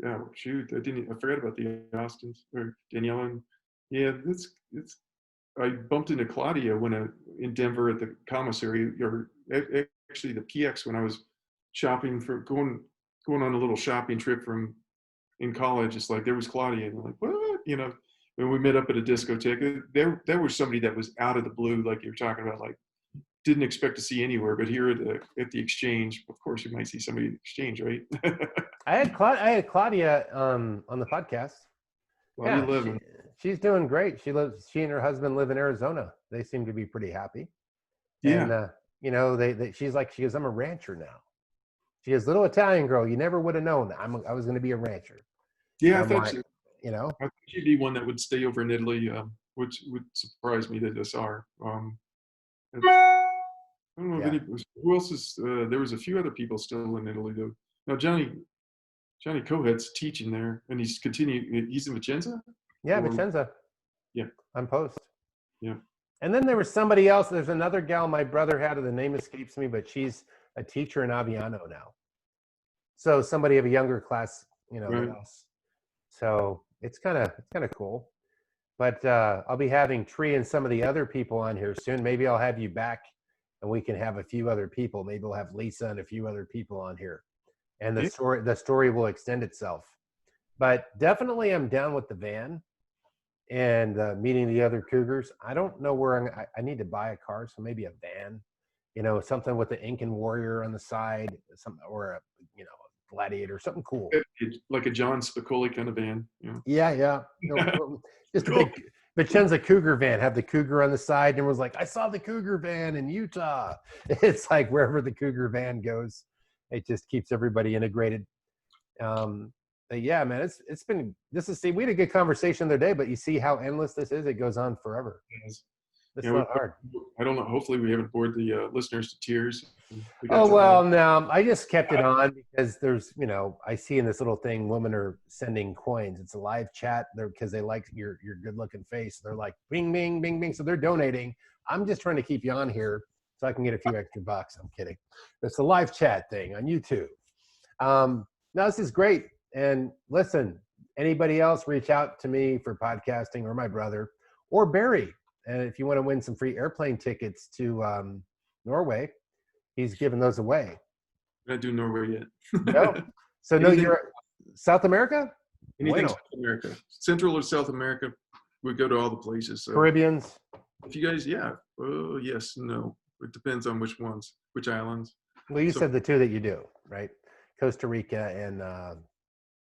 Yeah, shoot, I forgot about the Austins or Danielle. And yeah, it's. I bumped into Claudia in Denver at the commissary, or actually the PX when I was shopping for going on a little shopping trip in college. It's like there was Claudia, and I'm like, what? When we met up at a discotheque, there was somebody that was out of the blue, like you were talking about, like didn't expect to see anywhere, but here at the exchange, of course, you might see somebody at the exchange, right? I had Claudia on the podcast. Claudia Yeah, Levin. she's doing great. She and her husband live in Arizona. They seem to be pretty happy. Yeah. And she goes, I'm a rancher now. She goes, little Italian girl, you never would have known I was going to be a rancher. Yeah, I I thought she'd be one that would stay over in Italy, which would surprise me that I saw her. I don't know if any. Who else is? There was a few other people still in Italy though. Now Johnny Kohut's teaching there, and he's continuing. He's in Vicenza. Yeah, Vicenza. Yeah, on post. Yeah. And then there was somebody else. There's another gal my brother had, the name escapes me, but she's a teacher in Aviano now. So somebody of a younger class, right. than us. So it's kind of cool. But I'll be having Tree and some of the other people on here soon. Maybe I'll have you back, and we can have a few other people. Maybe we'll have Lisa and a few other people on here, and the story will extend itself. But definitely, I'm down with the van and meeting the other Cougars. I don't know where I need to buy a car, so maybe a van, something with the Incan Warrior on the side, or a Gladiator, something cool, like a John Spicoli kind of van. Yeah. Just a big Vicenza Cougar van. Have the Cougar on the side, and was like, I saw the Cougar van in Utah. It's like wherever the Cougar van goes, it just keeps everybody integrated. But yeah, man, it's been. We had a good conversation the other day, but you see how endless this is. It goes on forever. It's not hard. I don't know. Hopefully, we haven't bored the listeners to tears. No, I just kept it on because there's, I see in this little thing, women are sending coins. It's a live chat there because they like your good looking face. They're like, bing, bing, bing, bing. So they're donating. I'm just trying to keep you on here so I can get a few extra bucks. I'm kidding. It's a live chat thing on YouTube. No, this is great. And listen, anybody else reach out to me for podcasting, or my brother or Berry. And if you want to win some free airplane tickets to Norway, he's giving those away. I do Norway yet. No. So you're South America? Anything South America. Central or South America, we go to all the places. So. Caribbeans? If you guys, yeah. Yes, no. It depends on which ones, which islands. Well, you said the two that you do, right? Costa Rica and...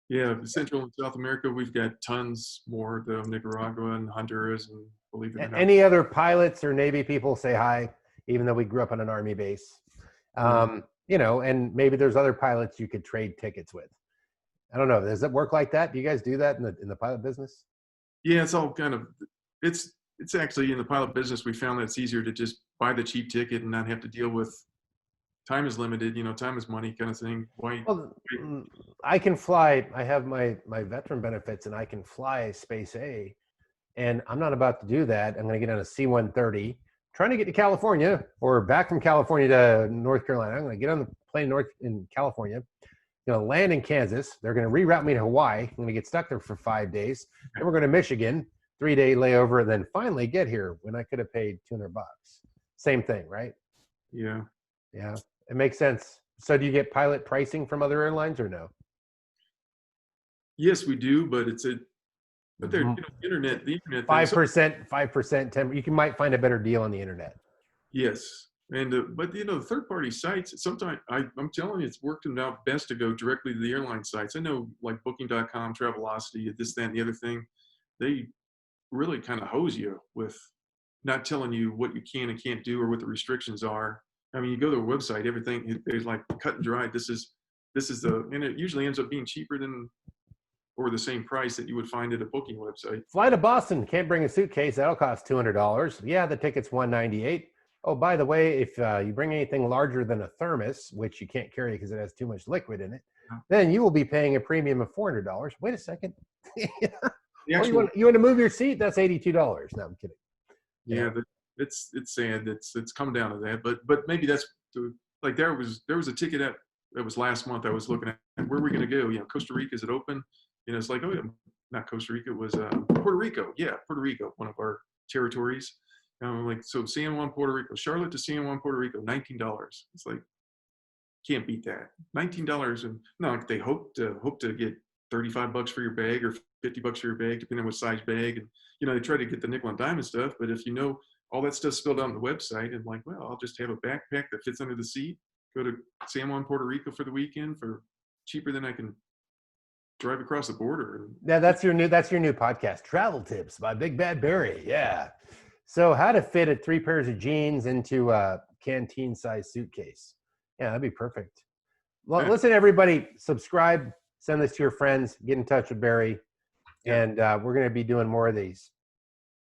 yeah, Central and South America, we've got tons more, though. Nicaragua and Honduras, and believe it or not. Any other pilots or Navy people, say hi, even though we grew up on an Army base. And maybe there's other pilots you could trade tickets with. I don't know. Does it work like that? Do you guys do that in the pilot business? Yeah, it's all kind of, it's actually in the pilot business, we found that it's easier to just buy the cheap ticket and not have to deal with time is limited, time is money kind of thing. I can fly. I have my veteran benefits, and I can fly Space A, and I'm not about to do that. I'm going to get on a C-130, trying to get to California, or back from California to North Carolina. I'm going to get on the plane north in California, land in Kansas. They're going to reroute me to Hawaii. I'm going to get stuck there for 5 days. Then we're going to Michigan, 3-day layover, and then finally get here when I could have paid $200. Same thing, right? Yeah. Yeah. It makes sense. So do you get pilot pricing from other airlines or no? Yes, we do, but but they're the internet 5%, 10%. Might find a better deal on the internet. Yes. And but third party sites, sometimes I'm telling you, it's worked out best to go directly to the airline sites. I know, like booking.com, Travelocity, this, that, and the other thing, they really kind of hose you with not telling you what you can and can't do or what the restrictions are. I mean, you go to their website, everything is like cut and dried. This is and it usually ends up being cheaper than, or the same price that you would find at a booking website. Fly to Boston, can't bring a suitcase. That'll cost $200. Yeah, the ticket's $198. Oh, by the way, if you bring anything larger than a thermos, which you can't carry because it has too much liquid in it, then you will be paying a premium of $400. Wait a second. The Oh, actual, you want to move your seat? That's $82. No, I'm kidding. yeah, it's sad. It's come down to that, but maybe that's like there was a ticket that was last month. I was looking at where are we going to go? Costa Rica, is it open? It's like, oh yeah, not Costa Rica, it was Puerto Rico. Yeah, Puerto Rico, one of our territories. Like, so San Juan, Puerto Rico, Charlotte to San Juan, Puerto Rico, $19. It's like, can't beat that. $19, and no, they hope to get $35 for your bag or $50 for your bag, depending on what size bag. And they try to get the nickel and diamond stuff, but if all that stuff spelled out on the website, and like, well, I'll just have a backpack that fits under the seat, go to San Juan, Puerto Rico for the weekend for cheaper than I can drive across the border. Yeah, that's your new podcast, Travel Tips by Big Bad Berry. Yeah. So how to fit 3 pairs of jeans into a canteen size suitcase. Yeah, that'd be perfect. Well, Yeah. listen, everybody, subscribe, send this to your friends, get in touch with Barry, Yeah. and we're going to be doing more of these.